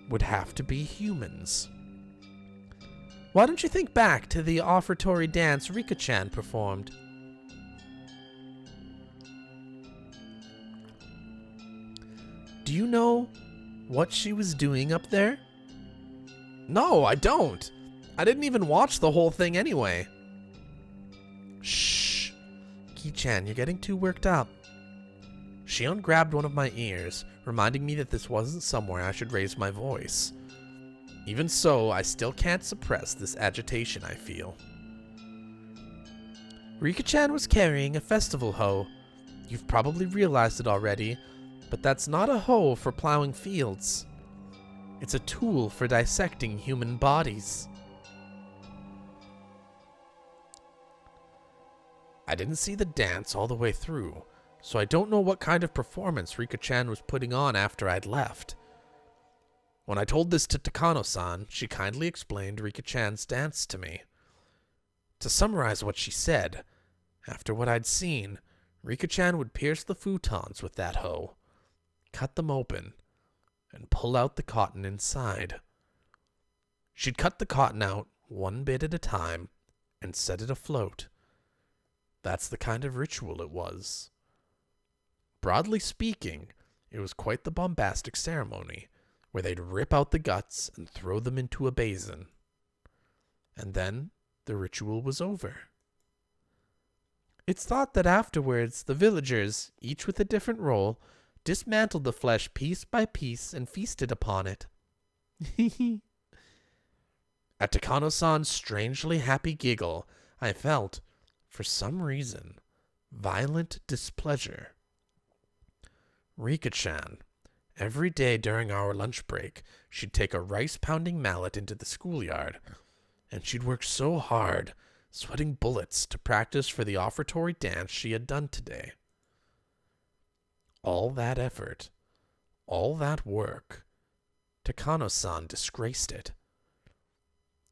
would have to be humans. Why don't you think back to the offertory dance Rika-chan performed? Do you know what she was doing up there? No, I don't. I didn't even watch the whole thing anyway. Shh. Ki-chan, you're getting too worked up. Shion grabbed one of my ears, reminding me that this wasn't somewhere I should raise my voice. Even so, I still can't suppress this agitation I feel. Rika-chan was carrying a festival hoe. You've probably realized it already, but that's not a hoe for plowing fields. It's a tool for dissecting human bodies. I didn't see the dance all the way through, so I don't know what kind of performance Rika-chan was putting on after I'd left. When I told this to Takano-san, she kindly explained Rika-chan's dance to me. To summarize what she said, after what I'd seen, Rika-chan would pierce the futons with that hoe, cut them open, and pull out the cotton inside. She'd cut the cotton out one bit at a time and set it afloat. That's the kind of ritual it was. Broadly speaking, it was quite the bombastic ceremony, where they'd rip out the guts and throw them into a basin. And then the ritual was over. It's thought that afterwards, the villagers, each with a different role, dismantled the flesh piece by piece and feasted upon it. At Takano-san's strangely happy giggle, I felt, for some reason, violent displeasure. Rika-chan, every day during our lunch break, she'd take a rice-pounding mallet into the schoolyard, and she'd work so hard, sweating bullets, to practice for the offertory dance she had done today. All that effort, all that work, Takano-san disgraced it.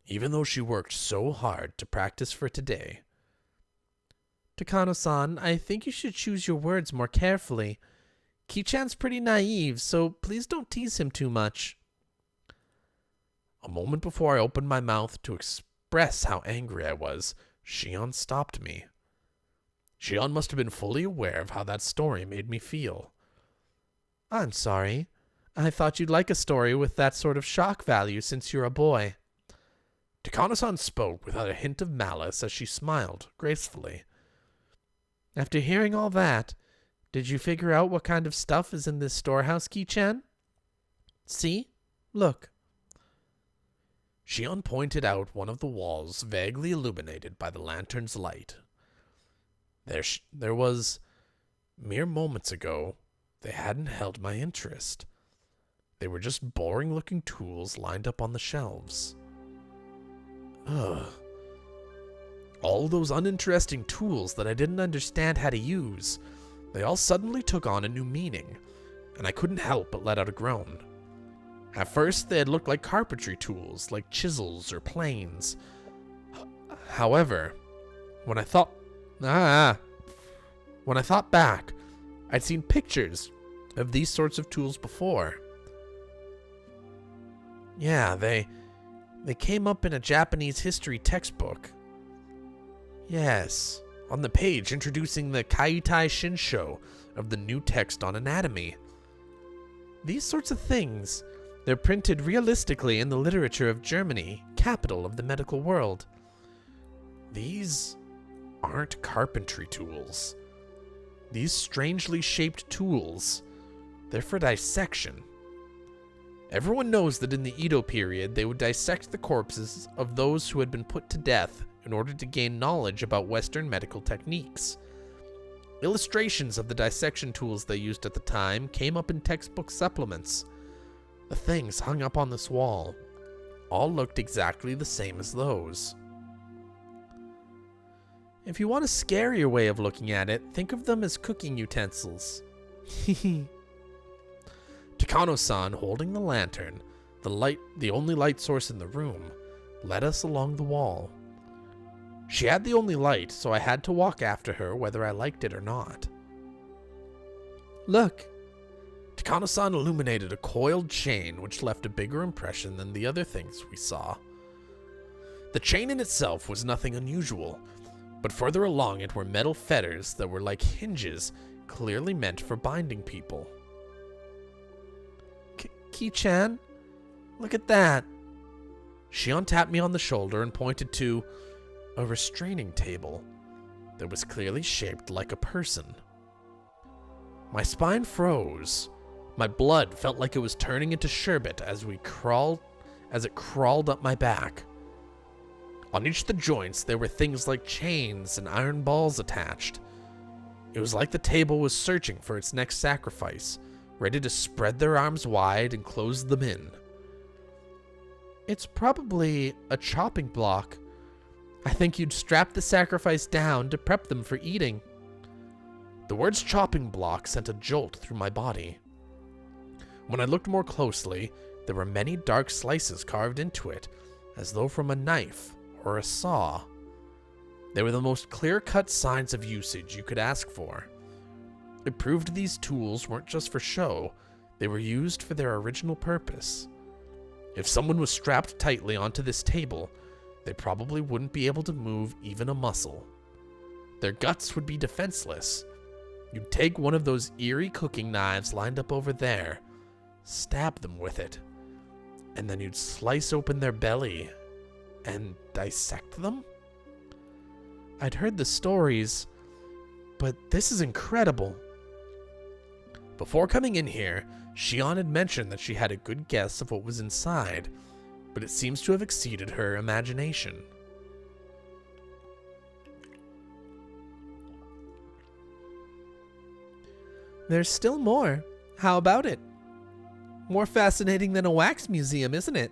Even though she worked so hard to practice for today. Takano-san, I think you should choose your words more carefully. Ki-chan's pretty naive, so please don't tease him too much. A moment before I opened my mouth to express how angry I was, Shion stopped me. Shion must have been fully aware of how that story made me feel. I'm sorry. I thought you'd like a story with that sort of shock value since you're a boy. Takano-san spoke without a hint of malice as she smiled gracefully. After hearing all that, did you figure out what kind of stuff is in this storehouse, Ki-chan? See? Look. Shion pointed out one of the walls vaguely illuminated by the lantern's light. There was, mere moments ago, they hadn't held my interest. They were just boring-looking tools lined up on the shelves. Ugh. All those uninteresting tools that I didn't understand how to use, they all suddenly took on a new meaning, and I couldn't help but let out a groan. At first, they had looked like carpentry tools, like chisels or planes. However, when I thought back, I'd seen pictures of these sorts of tools before. Yeah, they came up in a Japanese history textbook. Yes, on the page introducing the Kaitai Shinsho of the new text on anatomy. These sorts of things, they're printed realistically in the literature of Germany, capital of the medical world. These aren't carpentry tools. These strangely shaped tools, they're for dissection. Everyone knows that in the Edo period, they would dissect the corpses of those who had been put to death in order to gain knowledge about Western medical techniques. Illustrations of the dissection tools they used at the time came up in textbook supplements. The things hung up on this wall all looked exactly the same as those. If you want a scarier way of looking at it, think of them as cooking utensils. Takano-san, holding the lantern, the only light source in the room, led us along the wall. She had the only light, so I had to walk after her whether I liked it or not. Look. Takano-san illuminated a coiled chain which left a bigger impression than the other things we saw. The chain in itself was nothing unusual, but further along it were metal fetters that were like hinges, clearly meant for binding people. Ki-chan, look at that. Shion tapped me on the shoulder and pointed to a restraining table that was clearly shaped like a person. My spine froze. My blood felt like it was turning into sherbet as it crawled up my back. On each of the joints, there were things like chains and iron balls attached. It was like the table was searching for its next sacrifice, ready to spread their arms wide and close them in. It's probably a chopping block. I think you'd strap the sacrifice down to prep them for eating. The words chopping block sent a jolt through my body. When I looked more closely, there were many dark slices carved into it, as though from a knife or a saw. They were the most clear-cut signs of usage you could ask for. It proved these tools weren't just for show, they were used for their original purpose. If someone was strapped tightly onto this table, they probably wouldn't be able to move even a muscle. Their guts would be defenseless. You'd take one of those eerie cooking knives lined up over there, stab them with it, and then you'd slice open their belly and dissect them? I'd heard the stories, but this is incredible. Before coming in here, Shion had mentioned that she had a good guess of what was inside, but it seems to have exceeded her imagination. There's still more. How about it? More fascinating than a wax museum, isn't it?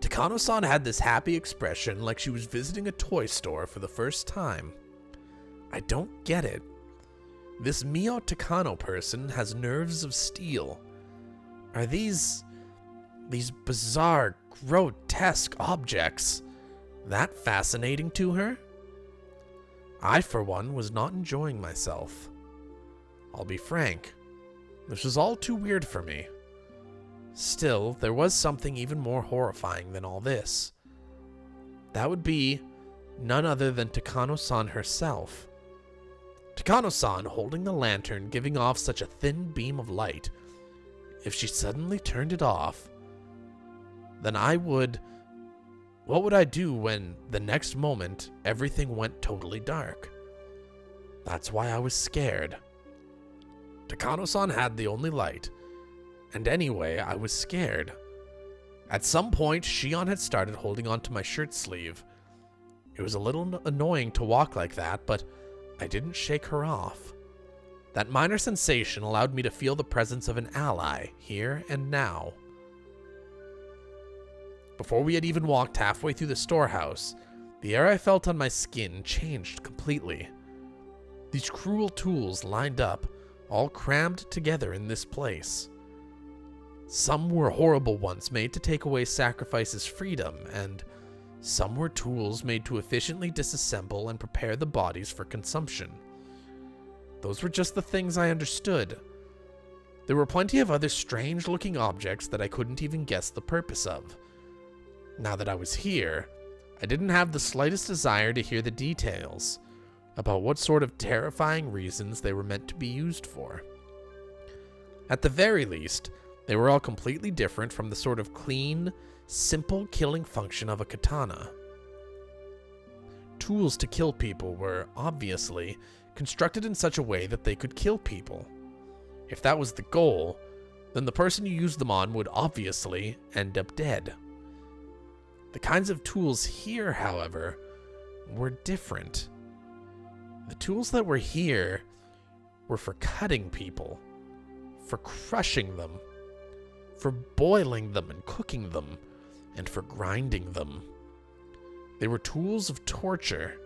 Takano-san had this happy expression like she was visiting a toy store for the first time. I don't get it. This Mio Takano person has nerves of steel. Are these bizarre, grotesque objects that fascinating to her? I, for one, was not enjoying myself. I'll be frank, this was all too weird for me. Still, there was something even more horrifying than all this. That would be none other than Takano-san herself. Takano-san holding the lantern, giving off such a thin beam of light. If she suddenly turned it off, then what would I do when the next moment everything went totally dark? That's why I was scared. Takano-san had the only light, and anyway, I was scared. At some point, Shion had started holding onto my shirt sleeve. It was a little annoying to walk like that, but I didn't shake her off. That minor sensation allowed me to feel the presence of an ally here and now. Before we had even walked halfway through the storehouse, the air I felt on my skin changed completely. These cruel tools lined up, all crammed together in this place. Some were horrible ones made to take away sacrifice's freedom, and some were tools made to efficiently disassemble and prepare the bodies for consumption. Those were just the things I understood. There were plenty of other strange-looking objects that I couldn't even guess the purpose of. Now that I was here, I didn't have the slightest desire to hear the details about what sort of terrifying reasons they were meant to be used for. At the very least, they were all completely different from the sort of clean, simple killing function of a katana. Tools to kill people were, obviously, constructed in such a way that they could kill people. If that was the goal, then the person you used them on would obviously end up dead. The kinds of tools here, however, were different. The tools that were here were for cutting people, for crushing them, for boiling them and cooking them, and for grinding them. They were tools of torture.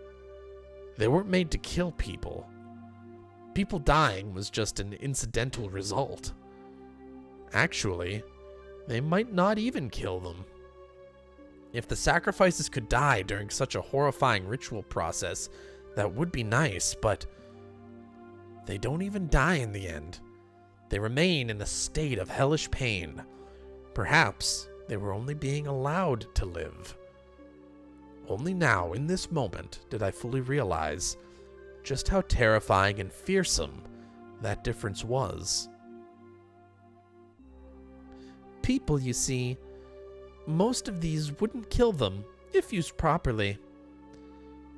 They weren't made to kill people. People dying was just an incidental result. Actually, they might not even kill them. If the sacrifices could die during such a horrifying ritual process, that would be nice, but they don't even die in the end. They remain in a state of hellish pain. Perhaps they were only being allowed to live. Only now, in this moment, did I fully realize just how terrifying and fearsome that difference was. People, you see, most of these wouldn't kill them if used properly.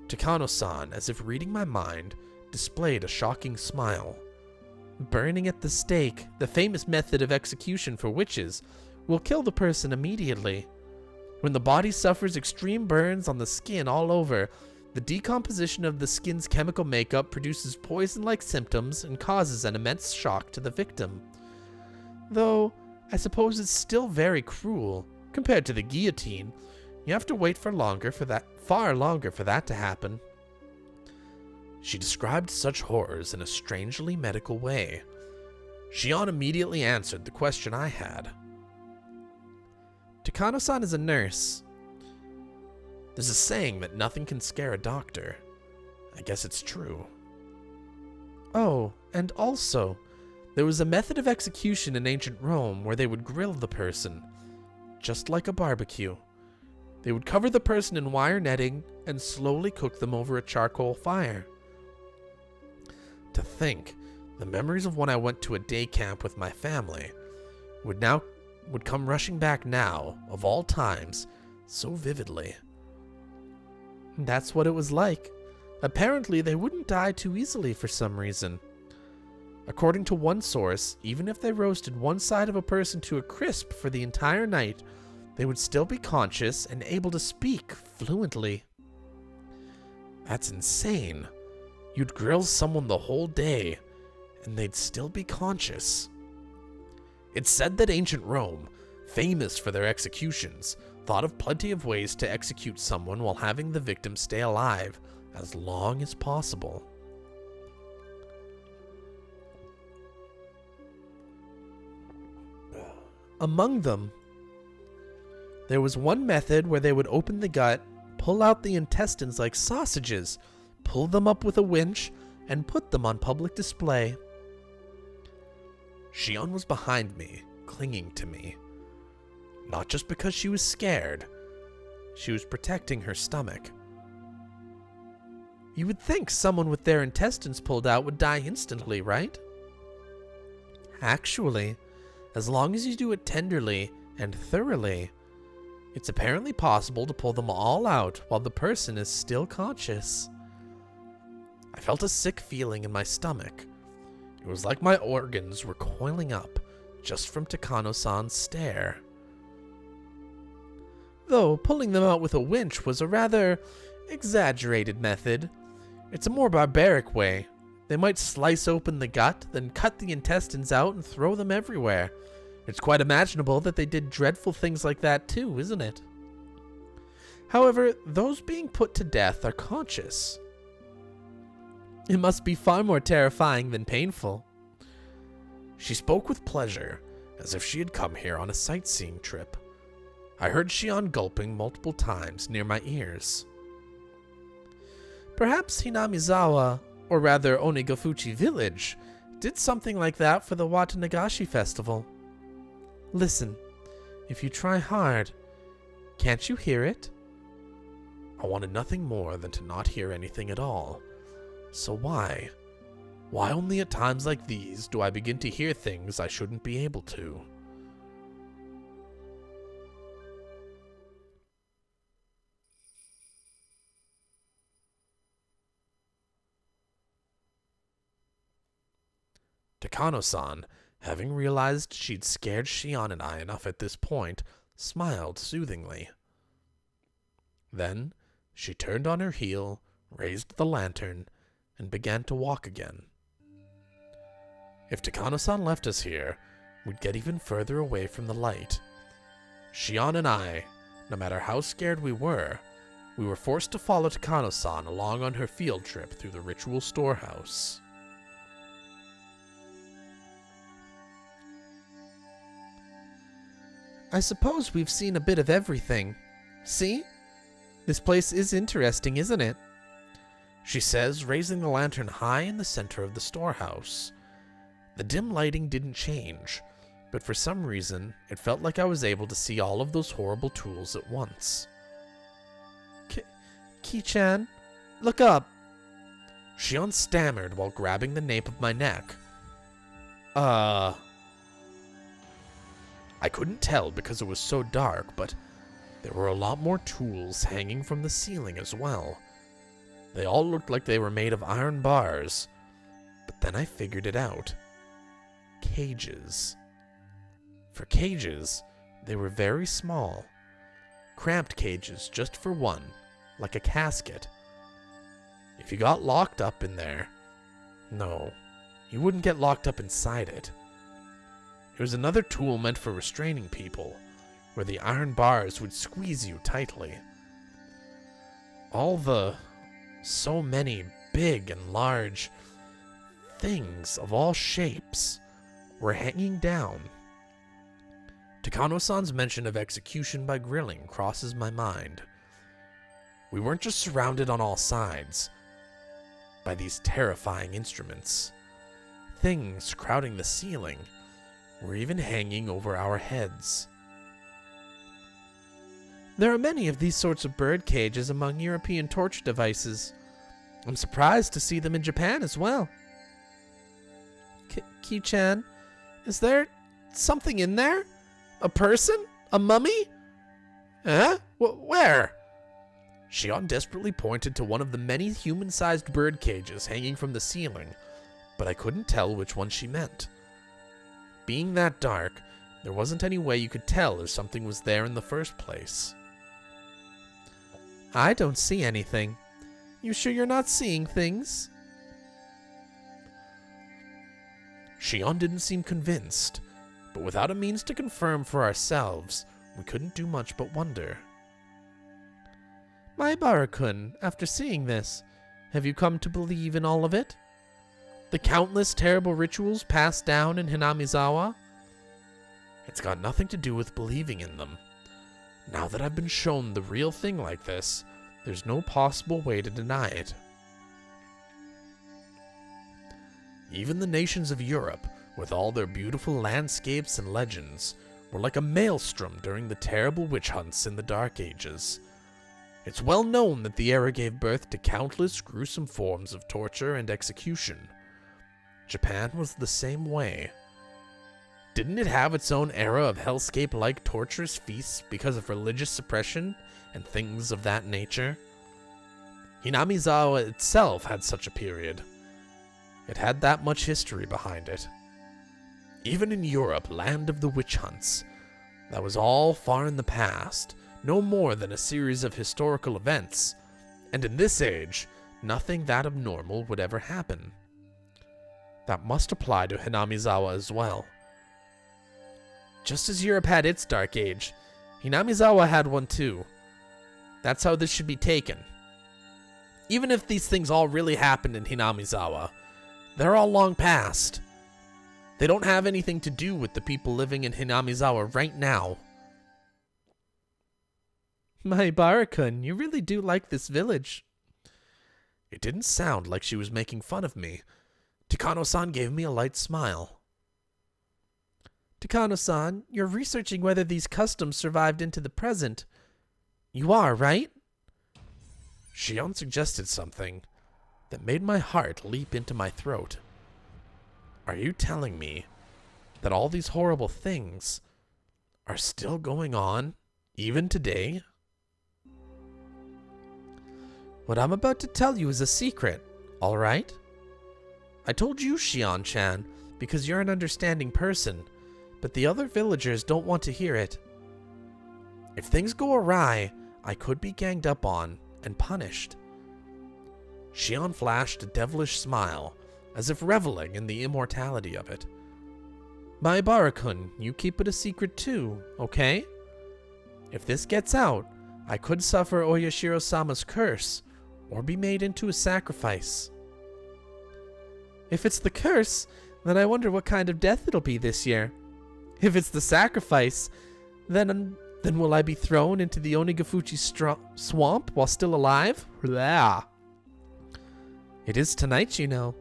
Takano-san, as if reading my mind, displayed a shocking smile. Burning at the stake, the famous method of execution for witches, will kill the person immediately. When the body suffers extreme burns on the skin all over, the decomposition of the skin's chemical makeup produces poison-like symptoms and causes an immense shock to the victim. Though, I suppose it's still very cruel. Compared to the guillotine, you have to wait far longer for that to happen. She described such horrors in a strangely medical way. Shion immediately answered the question I had. Takano-san is a nurse. There's a saying that nothing can scare a doctor. I guess it's true. Oh, and also, there was a method of execution in ancient Rome where they would grill the person, just like a barbecue. They would cover the person in wire netting and slowly cook them over a charcoal fire. To think, the memories of when I went to a day camp with my family would come rushing back now, of all times, so vividly. That's what it was like. Apparently, they wouldn't die too easily for some reason. According to one source, even if they roasted one side of a person to a crisp for the entire night, they would still be conscious and able to speak fluently. That's insane. You'd grill someone the whole day, and they'd still be conscious. It's said that ancient Rome, famous for their executions, thought of plenty of ways to execute someone while having the victim stay alive as long as possible. Among them, there was one method where they would open the gut, pull out the intestines like sausages, pull them up with a winch, and put them on public display. Shion was behind me, clinging to me. Not just because she was scared, she was protecting her stomach. You would think someone with their intestines pulled out would die instantly, right? Actually, as long as you do it tenderly and thoroughly, it's apparently possible to pull them all out while the person is still conscious. I felt a sick feeling in my stomach. It was like my organs were coiling up just from Takano-san's stare. Though pulling them out with a winch was a rather exaggerated method. It's a more barbaric way. They might slice open the gut, then cut the intestines out and throw them everywhere. It's quite imaginable that they did dreadful things like that too, isn't it? However, those being put to death are conscious. It must be far more terrifying than painful. She spoke with pleasure, as if she had come here on a sightseeing trip. I heard Shion gulping multiple times near my ears. Perhaps Hinamizawa, or rather Onigafuchi Village, did something like that for the Watanagashi Festival. Listen, if you try hard, can't you hear it? I wanted nothing more than to not hear anything at all. So why? Why only at times like these do I begin to hear things I shouldn't be able to? Takano-san, having realized she'd scared Shion and I enough at this point, smiled soothingly. Then she turned on her heel, raised the lantern, and began to walk again. If Takano-san left us here, we'd get even further away from the light. Shion and I, no matter how scared we were forced to follow Takano-san along on her field trip through the ritual storehouse. I suppose we've seen a bit of everything. See? This place is interesting, isn't it? She says, raising the lantern high in the center of the storehouse. The dim lighting didn't change, but for some reason, it felt like I was able to see all of those horrible tools at once. Ki-chan, look up. Shion stammered while grabbing the nape of my neck. I couldn't tell because it was so dark, but there were a lot more tools hanging from the ceiling as well. They all looked like they were made of iron bars, but then I figured it out. Cages. For cages, they were very small. Cramped cages just for one, like a casket. If you got locked up in there, no, you wouldn't get locked up inside it. It was another tool meant for restraining people, where the iron bars would squeeze you tightly. So many big and large things of all shapes were hanging down. Takano-san's mention of execution by grilling crosses my mind. We weren't just surrounded on all sides by these terrifying instruments. Things crowding the ceiling were even hanging over our heads. There are many of these sorts of bird cages among European torture devices. I'm surprised to see them in Japan as well. Ki-chan, is there something in there? A person? A mummy? Huh? Where? Shion desperately pointed to one of the many human-sized bird cages hanging from the ceiling, but I couldn't tell which one she meant. Being that dark, there wasn't any way you could tell if something was there in the first place. I don't see anything. You sure you're not seeing things? Shion didn't seem convinced, but without a means to confirm for ourselves, we couldn't do much but wonder. Maibara-kun, after seeing this, have you come to believe in all of it? The countless terrible rituals passed down in Hinamizawa? It's got nothing to do with believing in them. Now that I've been shown the real thing like this, there's no possible way to deny it. Even the nations of Europe, with all their beautiful landscapes and legends, were like a maelstrom during the terrible witch hunts in the Dark Ages. It's well known that the era gave birth to countless gruesome forms of torture and execution. Japan was the same way. Didn't it have its own era of hellscape-like torturous feasts because of religious suppression and things of that nature? Hinamizawa itself had such a period. It had that much history behind it. Even in Europe, land of the witch hunts, that was all far in the past, no more than a series of historical events, and in this age, nothing that abnormal would ever happen. That must apply to Hinamizawa as well. Just as Europe had its dark age, Hinamizawa had one too. That's how this should be taken. Even if these things all really happened in Hinamizawa, they're all long past. They don't have anything to do with the people living in Hinamizawa right now. My Barakun, you really do like this village. It didn't sound like she was making fun of me. Takano-san gave me a light smile. Takano-san, you're researching whether these customs survived into the present. You are, right? Shion suggested something that made my heart leap into my throat. Are you telling me that all these horrible things are still going on, even today? What I'm about to tell you is a secret, all right? I told you, Shion-chan, because you're an understanding person, but the other villagers don't want to hear it. If things go awry, I could be ganged up on and punished. Shion flashed a devilish smile, as if reveling in the immortality of it. My Barakun, you keep it a secret too, okay? If this gets out, I could suffer Oyashiro-sama's curse, or be made into a sacrifice. If it's the curse, then I wonder what kind of death it'll be this year. If it's the sacrifice, then will I be thrown into the Onigafuchi swamp while still alive? Blah. It is tonight, you know.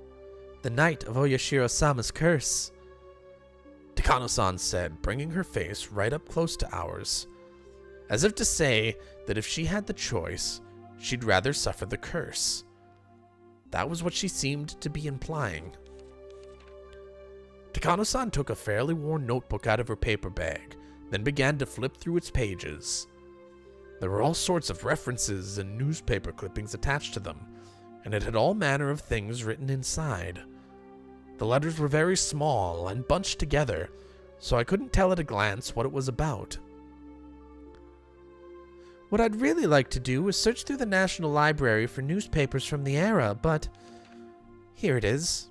The night of Oyashiro-sama's curse. Takano-san said, bringing her face right up close to ours, as if to say that if she had the choice, she'd rather suffer the curse. That was what she seemed to be implying. Takano-san took a fairly worn notebook out of her paper bag, then began to flip through its pages. There were all sorts of references and newspaper clippings attached to them, and it had all manner of things written inside. The letters were very small and bunched together, so I couldn't tell at a glance what it was about. What I'd really like to do is search through the National Library for newspapers from the era, but here it is.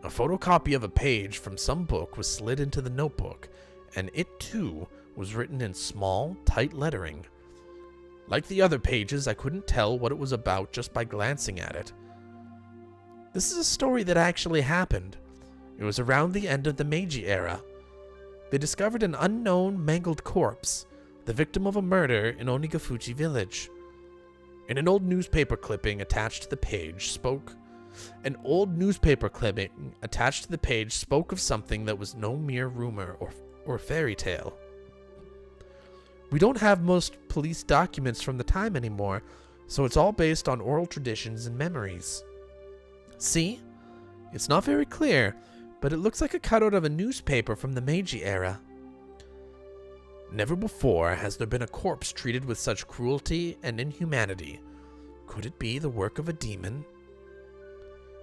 A photocopy of a page from some book was slid into the notebook, and it too was written in small, tight lettering. Like the other pages, I couldn't tell what it was about just by glancing at it. This is a story that actually happened. It was around the end of the Meiji era. They discovered an unknown, mangled corpse, the victim of a murder in Onigafuchi village. In an old newspaper clipping attached to the page spoke of something that was no mere rumor or fairy tale. We don't have most police documents from the time anymore, so it's all based on oral traditions and memories. See? It's not very clear, but it looks like a cutout of a newspaper from the Meiji era. Never before has there been a corpse treated with such cruelty and inhumanity. Could it be the work of a demon?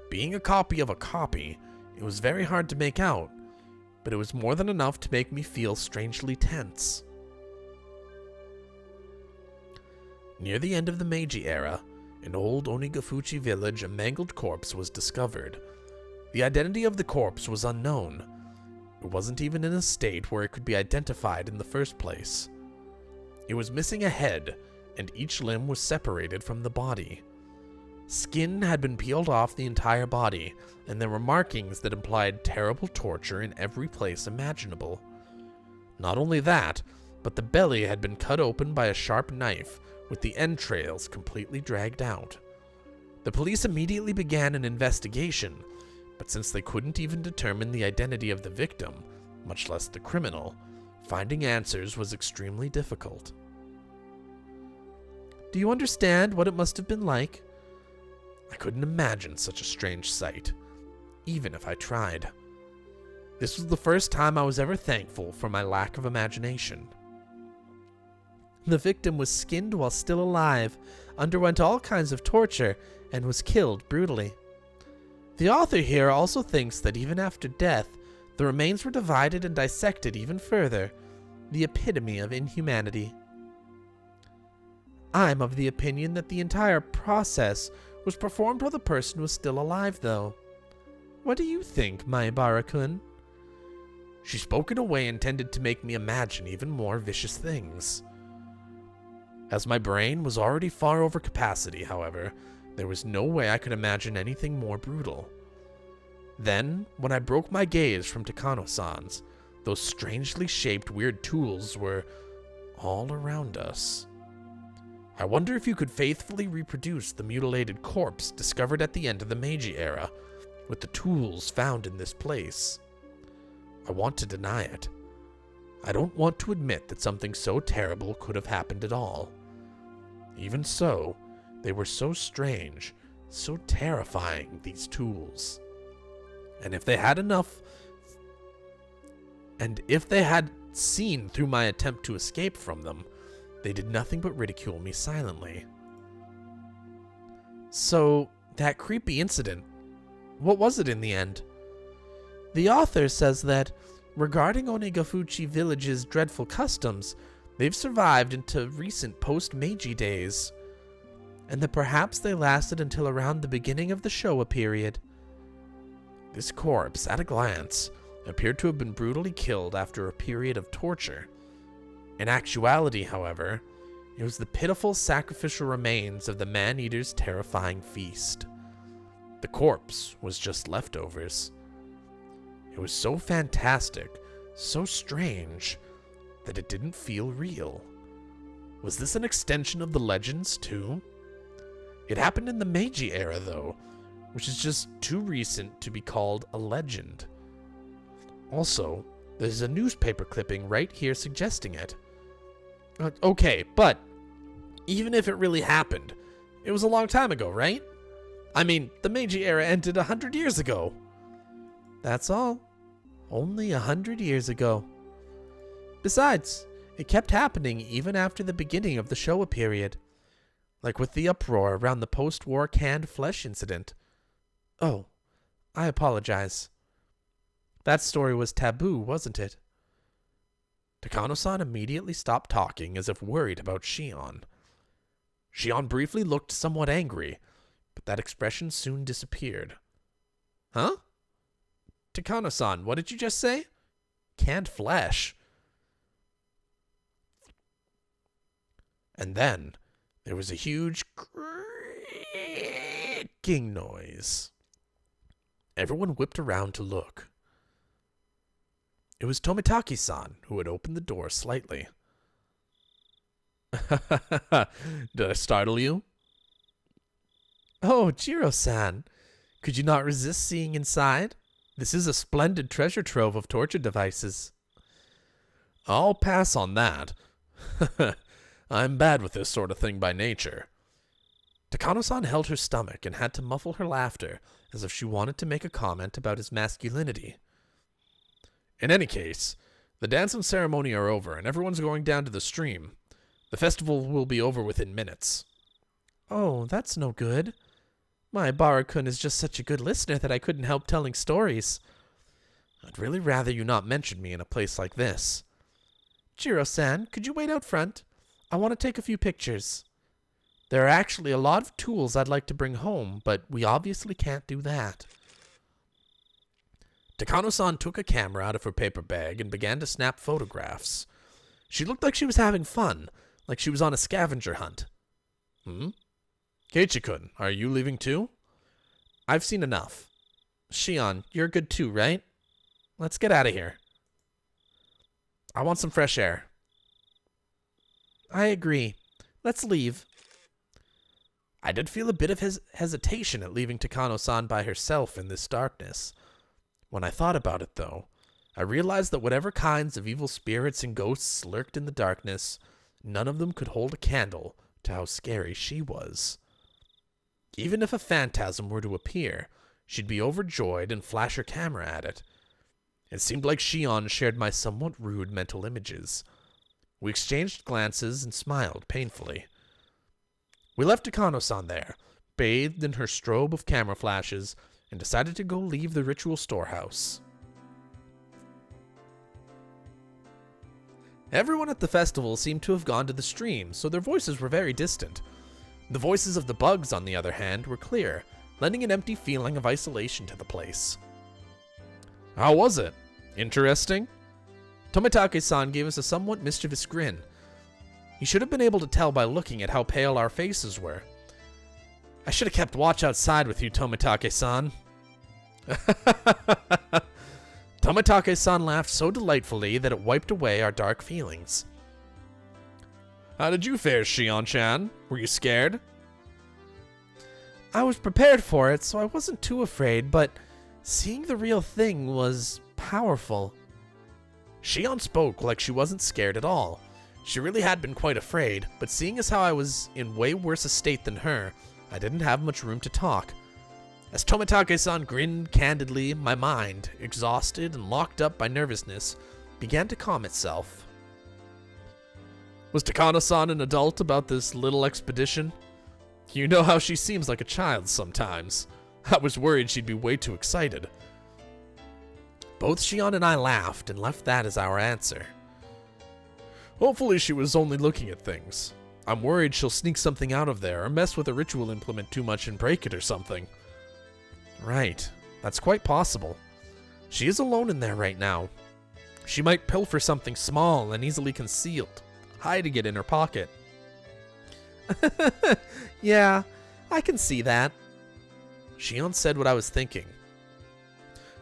Being a copy of a copy, it was very hard to make out, but it was more than enough to make me feel strangely tense. Near the end of the Meiji era, in old Onigafuchi village, a mangled corpse was discovered. The identity of the corpse was unknown. It wasn't even in a state where it could be identified in the first place. It was missing a head, and each limb was separated from the body. Skin had been peeled off the entire body, and there were markings that implied terrible torture in every place imaginable. Not only that, but the belly had been cut open by a sharp knife, with the entrails completely dragged out. The police immediately began an investigation, but since they couldn't even determine the identity of the victim, much less the criminal, finding answers was extremely difficult. Do you understand what it must have been like? I couldn't imagine such a strange sight, even if I tried. This was the first time I was ever thankful for my lack of imagination. The victim was skinned while still alive, underwent all kinds of torture, and was killed brutally. The author here also thinks that even after death, the remains were divided and dissected even further, the epitome of inhumanity. I'm of the opinion that the entire process was performed while the person was still alive, though. What do you think, Maebara-kun? She spoke in a way intended to make me imagine even more vicious things. As my brain was already far over capacity, however, there was no way I could imagine anything more brutal. Then, when I broke my gaze from Takano-san's, those strangely shaped weird tools were all around us. I wonder if you could faithfully reproduce the mutilated corpse discovered at the end of the Meiji era, with the tools found in this place. I want to deny it. I don't want to admit that something so terrible could have happened at all. Even so, they were so strange, so terrifying, these tools. And if they had seen through my attempt to escape from them, they did nothing but ridicule me silently. So, that creepy incident, what was it in the end? The author says that, regarding Onegafuchi Village's dreadful customs, they've survived into recent post-Meiji days, and that perhaps they lasted until around the beginning of the Showa period. This corpse, at a glance, appeared to have been brutally killed after a period of torture. In actuality, however, it was the pitiful sacrificial remains of the man-eater's terrifying feast. The corpse was just leftovers. It was so fantastic, so strange, that it didn't feel real. Was this an extension of the legends, too? It happened in the Meiji era, though, which is just too recent to be called a legend. Also, there's a newspaper clipping right here suggesting it. Okay, but even if it really happened, it was a long time ago, right? I mean, the Meiji era ended 100 years ago. That's all. Only 100 years ago. Besides, it kept happening even after the beginning of the Showa period. Like with the uproar around the post-war canned flesh incident. Oh, I apologize. That story was taboo, wasn't it? Takano-san immediately stopped talking as if worried about Shion. Shion briefly looked somewhat angry, but that expression soon disappeared. Huh? Takano-san, what did you just say? Canned flesh. And then there was a huge creaking noise. Everyone whipped around to look. It was Tomitaki-san who had opened the door slightly. Did I startle you? Oh, Jiro-san. Could you not resist seeing inside? This is a splendid treasure trove of torture devices. I'll pass on that. I'm bad with this sort of thing by nature. Takano-san held her stomach and had to muffle her laughter as if she wanted to make a comment about his masculinity. In any case, the dance and ceremony are over and everyone's going down to the stream. The festival will be over within minutes. Oh, that's no good. Maebara-kun is just such a good listener that I couldn't help telling stories. I'd really rather you not mention me in a place like this. Jiro-san, could you wait out front? I want to take a few pictures. There are actually a lot of tools I'd like to bring home, but we obviously can't do that. Takano-san took a camera out of her paper bag and began to snap photographs. She looked like she was having fun, like she was on a scavenger hunt. Keiichi-kun, are you leaving too? I've seen enough. Shion, you're good too, right? Let's get out of here. I want some fresh air. I agree. Let's leave. I did feel a bit of hesitation at leaving Takano-san by herself in this darkness. When I thought about it, though, I realized that whatever kinds of evil spirits and ghosts lurked in the darkness, none of them could hold a candle to how scary she was. Even if a phantasm were to appear, she'd be overjoyed and flash her camera at it. It seemed like Shion shared my somewhat rude mental images. We exchanged glances and smiled painfully. We left Takano-san there, bathed in her strobe of camera flashes, and decided to go leave the ritual storehouse. Everyone at the festival seemed to have gone to the stream, so their voices were very distant. The voices of the bugs, on the other hand, were clear, lending an empty feeling of isolation to the place. How was it? Interesting? Tomitake-san gave us a somewhat mischievous grin. He should have been able to tell by looking at how pale our faces were. I should have kept watch outside with you, Tomitake-san. Tomitake-san laughed so delightfully that it wiped away our dark feelings. How did you fare, Shion-chan? Were you scared? I was prepared for it, so I wasn't too afraid, but seeing the real thing was powerful. Shion spoke like she wasn't scared at all. She really had been quite afraid, but seeing as how I was in way worse a state than her, I didn't have much room to talk. As Tomitake-san grinned candidly, my mind, exhausted and locked up by nervousness, began to calm itself. Was Takano-san an adult about this little expedition? You know how she seems like a child sometimes. I was worried she'd be way too excited. Both Shion and I laughed and left that as our answer. Hopefully she was only looking at things. I'm worried she'll sneak something out of there or mess with a ritual implement too much and break it or something. Right, that's quite possible. She is alone in there right now. She might pilfer something small and easily concealed, hiding it in her pocket. Yeah, I can see that. Shion said what I was thinking.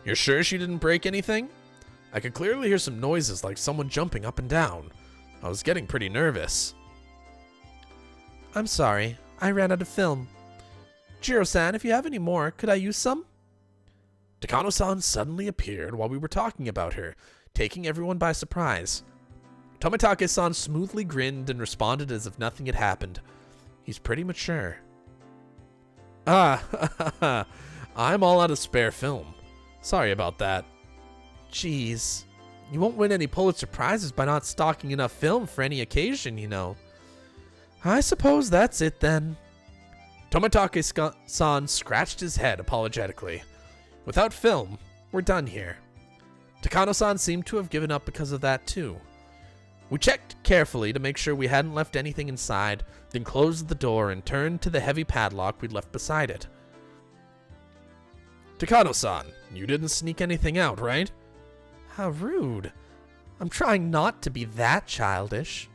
You're sure she didn't break anything? I could clearly hear some noises like someone jumping up and down. I was getting pretty nervous. I'm sorry, I ran out of film. Jiro-san, if you have any more, could I use some? Takano-san suddenly appeared while we were talking about her, taking everyone by surprise. Tomitake-san smoothly grinned and responded as if nothing had happened. He's pretty mature. Ah, I'm all out of spare film. Sorry about that. Jeez, you won't win any Pulitzer Prizes by not stocking enough film for any occasion, you know. I suppose that's it then. Tomitake-san scratched his head apologetically. Without film, we're done here. Takano-san seemed to have given up because of that too. We checked carefully to make sure we hadn't left anything inside, then closed the door and turned to the heavy padlock we'd left beside it. Takano-san, you didn't sneak anything out, right? How rude. I'm trying not to be that childish.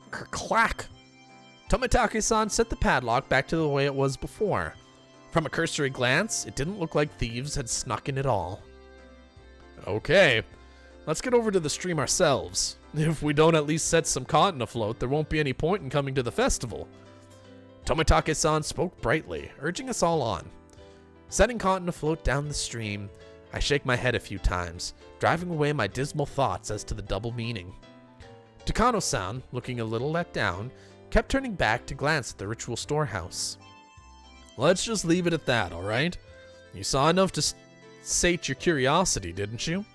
Clack! Tomitake-san set the padlock back to the way it was before. From a cursory glance, it didn't look like thieves had snuck in at all. Okay, let's get over to the stream ourselves. If we don't at least set some cotton afloat, there won't be any point in coming to the festival. Tomitake-san spoke brightly, urging us all on. Setting cotton afloat down the stream, I shake my head a few times, driving away my dismal thoughts as to the double meaning. Takano-san, looking a little let down, kept turning back to glance at the ritual storehouse. Let's just leave it at that, alright? You saw enough to sate your curiosity, didn't you?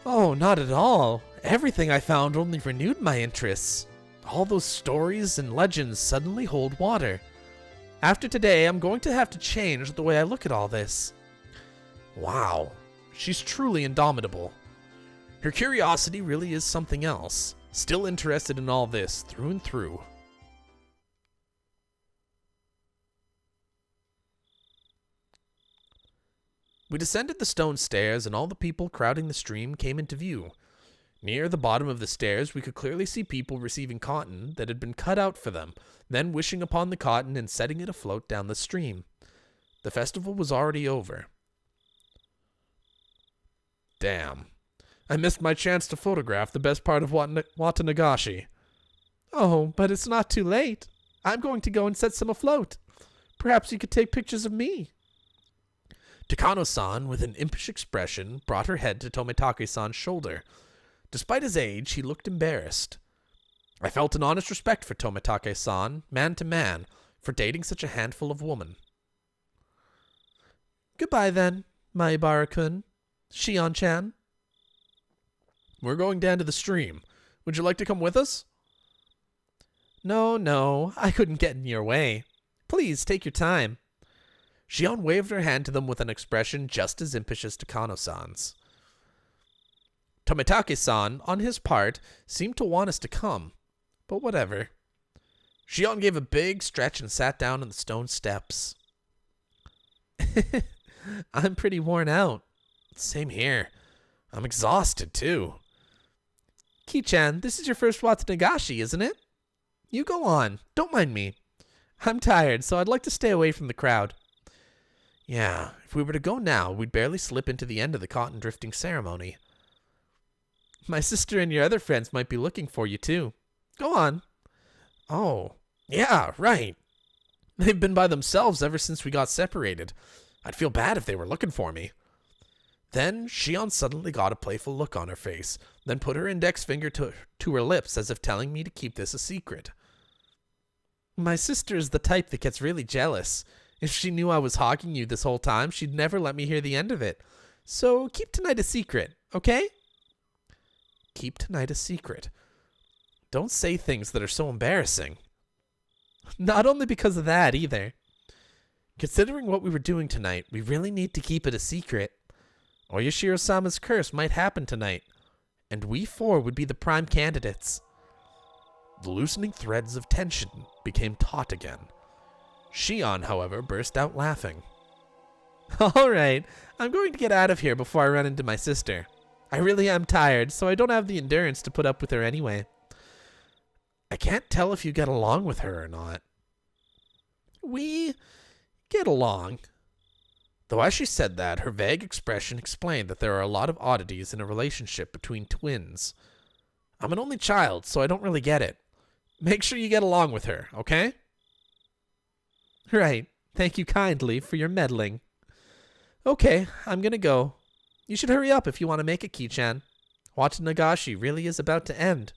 Oh, not at all. Everything I found only renewed my interests. All those stories and legends suddenly hold water. After today, I'm going to have to change the way I look at all this. Wow, she's truly indomitable. Her curiosity really is something else. Still interested in all this, through and through. We descended the stone stairs, and all the people crowding the stream came into view. Near the bottom of the stairs, we could clearly see people receiving cotton that had been cut out for them, then wishing upon the cotton and setting it afloat down the stream. The festival was already over. Damn. I missed my chance to photograph the best part of Watanagashi. Oh, but it's not too late. I'm going to go and set some afloat. Perhaps you could take pictures of me. Takano-san, with an impish expression, brought her head to Tomitake-san's shoulder. Despite his age, he looked embarrassed. I felt an honest respect for Tomitake-san, man to man, for dating such a handful of women. Goodbye then, Maibara-kun. Shion-chan. We're going down to the stream. Would you like to come with us? No, I couldn't get in your way. Please, take your time. Shion waved her hand to them with an expression just as impish as Takano-san's. Tomitake-san, on his part, seemed to want us to come, but whatever. Shion gave a big stretch and sat down on the stone steps. I'm pretty worn out. Same here. I'm exhausted, too. Ki-chan, this is your first Watanagashi, isn't it? You go on. Don't mind me. I'm tired, so I'd like to stay away from the crowd. Yeah, if we were to go now, we'd barely slip into the end of the cotton drifting ceremony. My sister and your other friends might be looking for you, too. Go on. Oh, yeah, right. They've been by themselves ever since we got separated. I'd feel bad if they were looking for me. Then Shion suddenly got a playful look on her face, then put her index finger to her lips as if telling me to keep this a secret. My sister is the type that gets really jealous. If she knew I was hogging you this whole time, she'd never let me hear the end of it. So keep tonight a secret, okay? Keep tonight a secret. Don't say things that are so embarrassing. Not only because of that, either. Considering what we were doing tonight, we really need to keep it a secret. Oyashiro-sama's curse might happen tonight, and we four would be the prime candidates. The loosening threads of tension became taut again. Shion, however, burst out laughing. All right, I'm going to get out of here before I run into my sister. I really am tired, so I don't have the endurance to put up with her anyway. I can't tell if you get along with her or not. We get along. Though as she said that, her vague expression explained that there are a lot of oddities in a relationship between twins. I'm an only child, so I don't really get it. Make sure you get along with her, okay? Right. Thank you kindly for your meddling. Okay, I'm gonna go. You should hurry up if you want to make it, Ki-chan. Watanagashi really is about to end.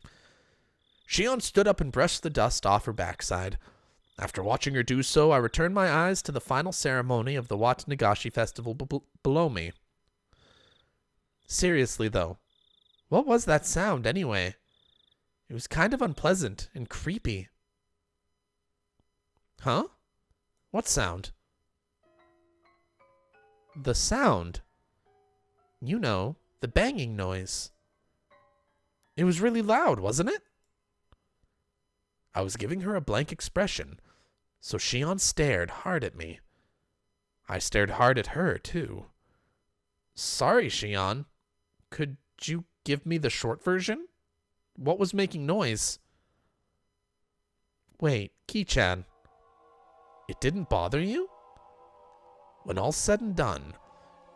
Shion stood up and brushed the dust off her backside. After watching her do so, I returned my eyes to the final ceremony of the Watanagashi Festival below me. Seriously, though, what was that sound anyway? It was kind of unpleasant and creepy. Huh? What sound? The sound. You know, the banging noise. It was really loud, wasn't it? I was giving her a blank expression, so Shion stared hard at me. I stared hard at her, too. Sorry, Shion. Could you give me the short version? What was making noise? Wait, Ki-chan. It didn't bother you? When all's said and done,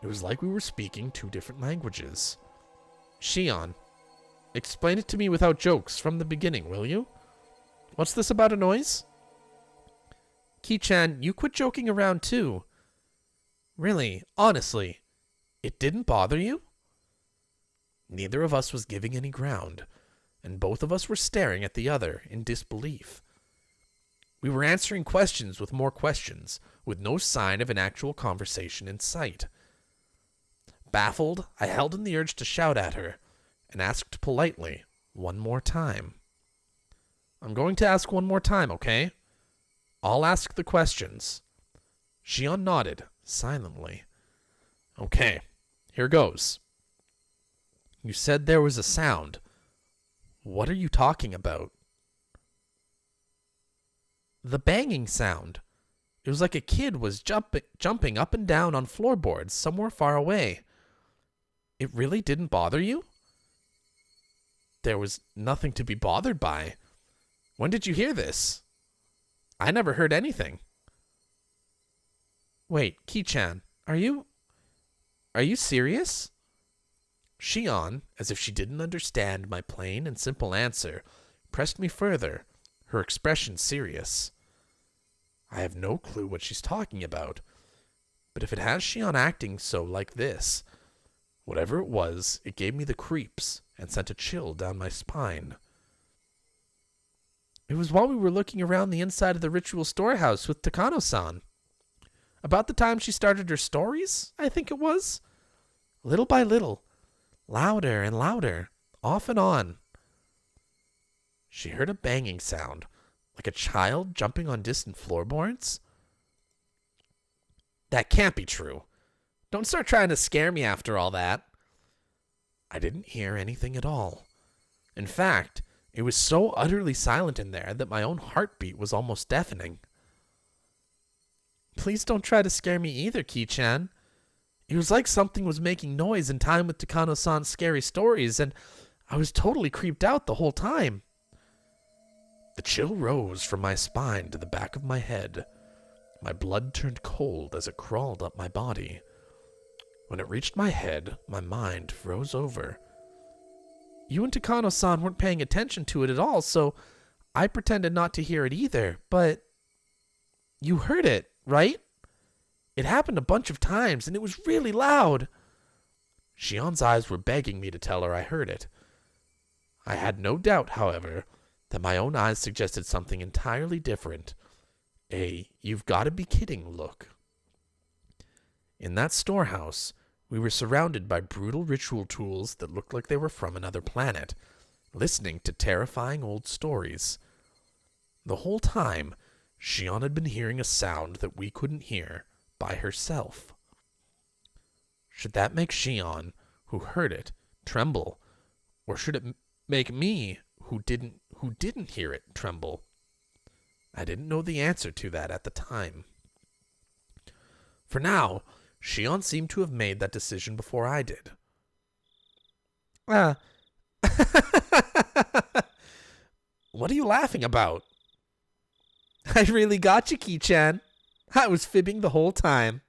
it was like we were speaking two different languages. Shion, explain it to me without jokes from the beginning, will you? What's this about a noise? Ki-chan, you quit joking around too. Really, honestly, it didn't bother you? Neither of us was giving any ground, and both of us were staring at the other in disbelief. We were answering questions with more questions, with no sign of an actual conversation in sight. Baffled, I held in the urge to shout at her, and asked politely, one more time. I'm going to ask one more time, okay? I'll ask the questions. Shion nodded, silently. Okay, here goes. You said there was a sound. What are you talking about? The banging sound. It was like a kid was jumping up and down on floorboards somewhere far away. It really didn't bother you? There was nothing to be bothered by. When did you hear this? I never heard anything. Wait, Ki-chan, are you serious? Shion, as if she didn't understand my plain and simple answer, pressed me further, her expression serious. I have no clue what she's talking about, but if it has Shion acting so like this, Whatever it was, it gave me the creeps and sent a chill down my spine. It was while we were looking around the inside of the ritual storehouse with Takano-san. About the time she started her stories, I think it was. Little by little, louder and louder, off and on. She heard a banging sound, like a child jumping on distant floorboards. That can't be true. Don't start trying to scare me after all that. I didn't hear anything at all. In fact, it was so utterly silent in there that my own heartbeat was almost deafening. Please don't try to scare me either, Ki-chan. It was like something was making noise in time with Takano-san's scary stories, and I was totally creeped out the whole time. The chill rose from my spine to the back of my head. My blood turned cold as it crawled up my body. When it reached my head, my mind froze over. You and Takano-san weren't paying attention to it at all, so I pretended not to hear it either, but you heard it, right? It happened a bunch of times, and it was really loud. Shion's eyes were begging me to tell her I heard it. I had no doubt, however, that my own eyes suggested something entirely different. A "you've got to be kidding" look. In that storehouse, we were surrounded by brutal ritual tools that looked like they were from another planet, listening to terrifying old stories. The whole time, Shion had been hearing a sound that we couldn't hear by herself. Should that make Shion, who heard it, tremble, or should it make me, who didn't hear it, tremble? I didn't know the answer to that at the time. For now, Shion seemed to have made that decision before I did. What are you laughing about? I really got you, Ki-chan. I was fibbing the whole time.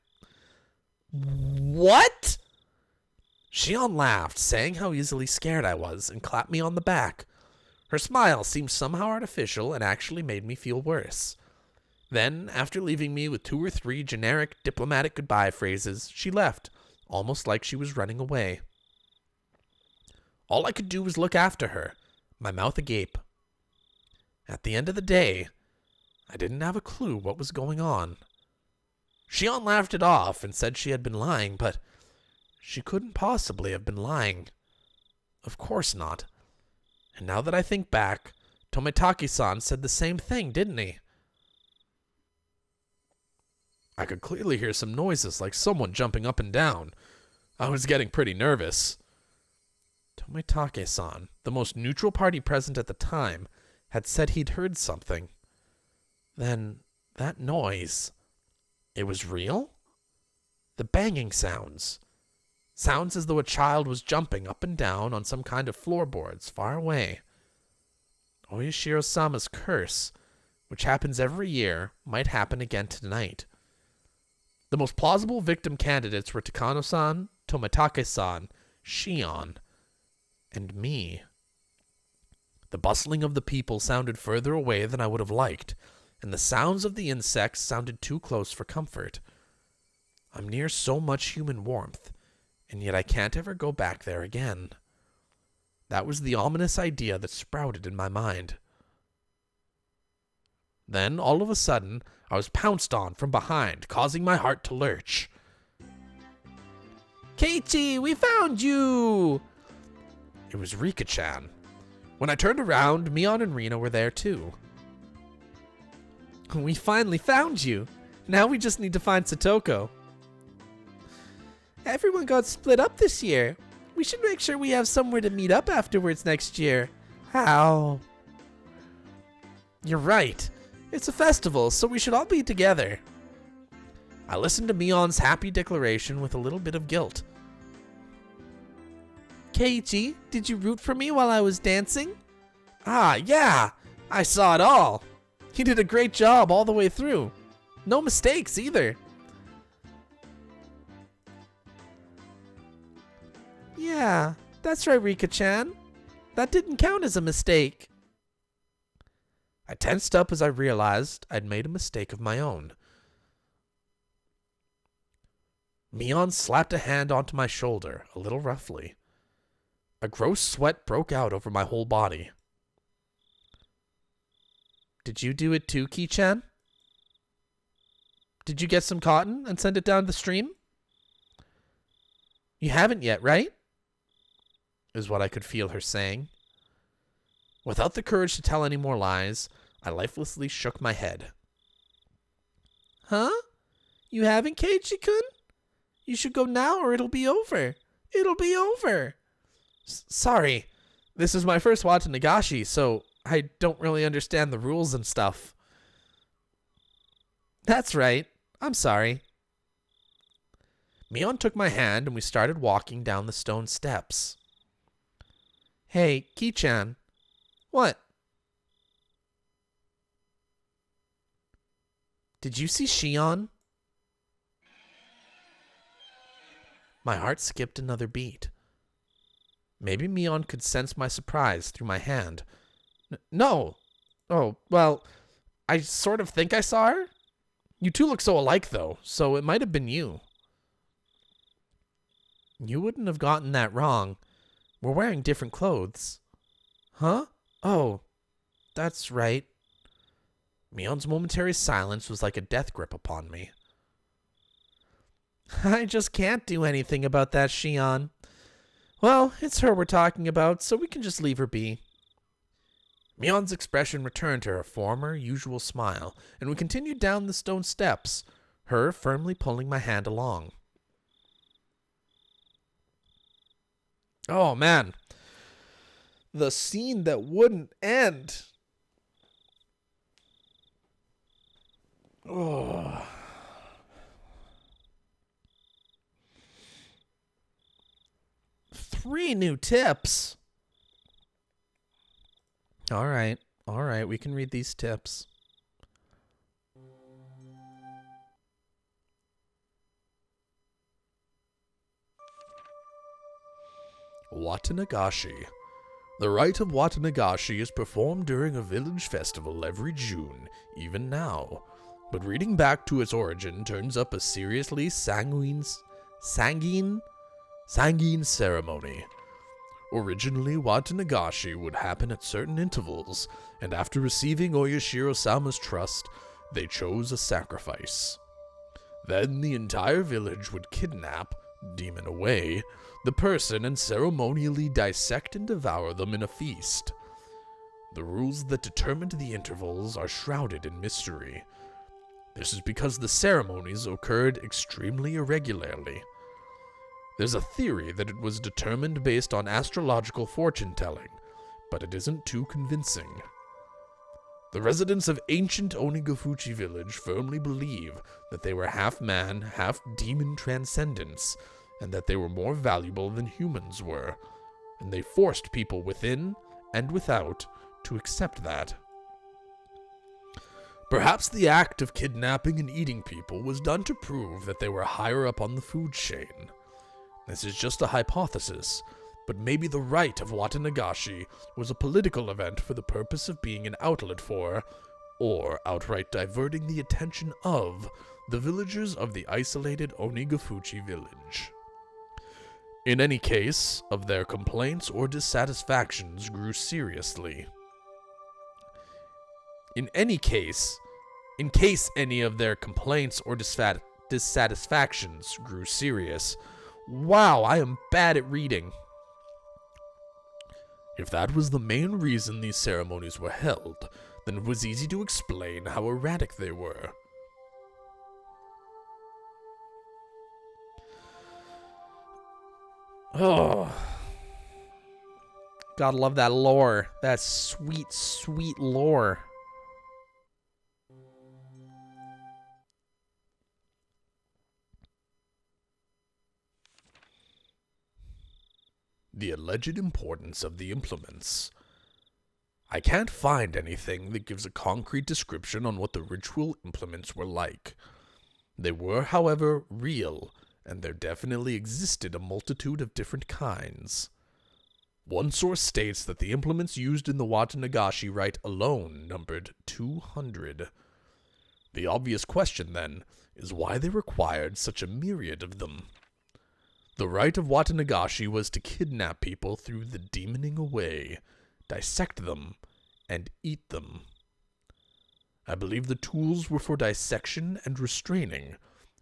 What? Shion laughed, saying how easily scared I was, and clapped me on the back. Her smile seemed somehow artificial and actually made me feel worse. Then, after leaving me with 2 or 3 generic diplomatic goodbye phrases, she left, almost like she was running away. All I could do was look after her, my mouth agape. At the end of the day, I didn't have a clue what was going on. Shion laughed it off and said she had been lying, but she couldn't possibly have been lying. Of course not. And now that I think back, Tomitake-san said the same thing, didn't he? I could clearly hear some noises like someone jumping up and down. I was getting pretty nervous. Tomitake-san, the most neutral party present at the time, had said he'd heard something. Then, that noise, it was real? The banging sounds. Sounds as though a child was jumping up and down on some kind of floorboards far away. Oyashiro-sama's curse, which happens every year, might happen again tonight. The most plausible victim candidates were Takano-san, Tomitake-san, Shion, and me. The bustling of the people sounded further away than I would have liked, and the sounds of the insects sounded too close for comfort. I'm near so much human warmth, and yet I can't ever go back there again. That was the ominous idea that sprouted in my mind. Then, all of a sudden, I was pounced on from behind, causing my heart to lurch. Keiichi, we found you! It was Rika-chan. When I turned around, Mion and Rina were there too. We finally found you. Now we just need to find Satoko. Everyone got split up this year. We should make sure we have somewhere to meet up afterwards next year. How? You're right. It's a festival, so we should all be together. I listened to Mion's happy declaration with a little bit of guilt. Keiichi, did you root for me while I was dancing? Ah, yeah. I saw it all. You did a great job all the way through. No mistakes either. Yeah, that's right, Rika-chan. That didn't count as a mistake. I tensed up as I realized I'd made a mistake of my own. Mion slapped a hand onto my shoulder, a little roughly. A gross sweat broke out over my whole body. Did you do it too, Ki-chan? Did you get some cotton and send it down the stream? You haven't yet, right? Is what I could feel her saying. Without the courage to tell any more lies, I lifelessly shook my head. Huh? You haven't, Keiichi-kun? You should go now or it'll be over. It'll be over. Sorry. This is my first Watanagashi, so I don't really understand the rules and stuff. That's right. I'm sorry. Mion took my hand and we started walking down the stone steps. Hey, Ki-chan. What? Did you see Shion? My heart skipped another beat. Maybe Mion could sense my surprise through my hand. No. Oh, well, I sort of think I saw her. You two look so alike, though, so it might have been you. You wouldn't have gotten that wrong. We're wearing different clothes. Huh? Oh, that's right. Mion's momentary silence was like a death grip upon me. I just can't do anything about that, Shion. Well, it's her we're talking about, so we can just leave her be. Mion's expression returned to her former, usual smile, and we continued down the stone steps, her firmly pulling my hand along. Oh, man. The scene that wouldn't end. Oh. Three new tips. All right, we can read these tips. Watanagashi. The rite of Watanagashi is performed during a village festival every June, even now. But reading back to its origin turns up a seriously sanguine ceremony. Originally, Watanagashi would happen at certain intervals, and after receiving Oyashiro-sama's trust, they chose a sacrifice. Then the entire village would kidnap, demon away, the person and ceremonially dissect and devour them in a feast. The rules that determined the intervals are shrouded in mystery. This is because the ceremonies occurred extremely irregularly. There's a theory that it was determined based on astrological fortune-telling, but it isn't too convincing. The residents of ancient Onigafuchi village firmly believe that they were half-man, half-demon transcendents, and that they were more valuable than humans were, and they forced people within and without to accept that. Perhaps the act of kidnapping and eating people was done to prove that they were higher up on the food chain. This is just a hypothesis, but maybe the rite of Watanagashi was a political event for the purpose of being an outlet for, or outright diverting the attention of, the villagers of the isolated Onigafuchi village. In any case, of their complaints or dissatisfactions grew seriously. In case any of their complaints or dissatisfactions grew serious. Wow, I am bad at reading. If that was the main reason these ceremonies were held, then it was easy to explain how erratic they were. Oh. Gotta love that lore. That sweet, sweet lore. The alleged importance of the implements. I can't find anything that gives a concrete description on what the ritual implements were like. They were, however, real, and there definitely existed a multitude of different kinds. One source states that the implements used in the Watanagashi rite alone numbered 200. The obvious question, then, is why they required such a myriad of them. The rite of Watanagashi was to kidnap people through the demoning away, dissect them, and eat them. I believe the tools were for dissection and restraining,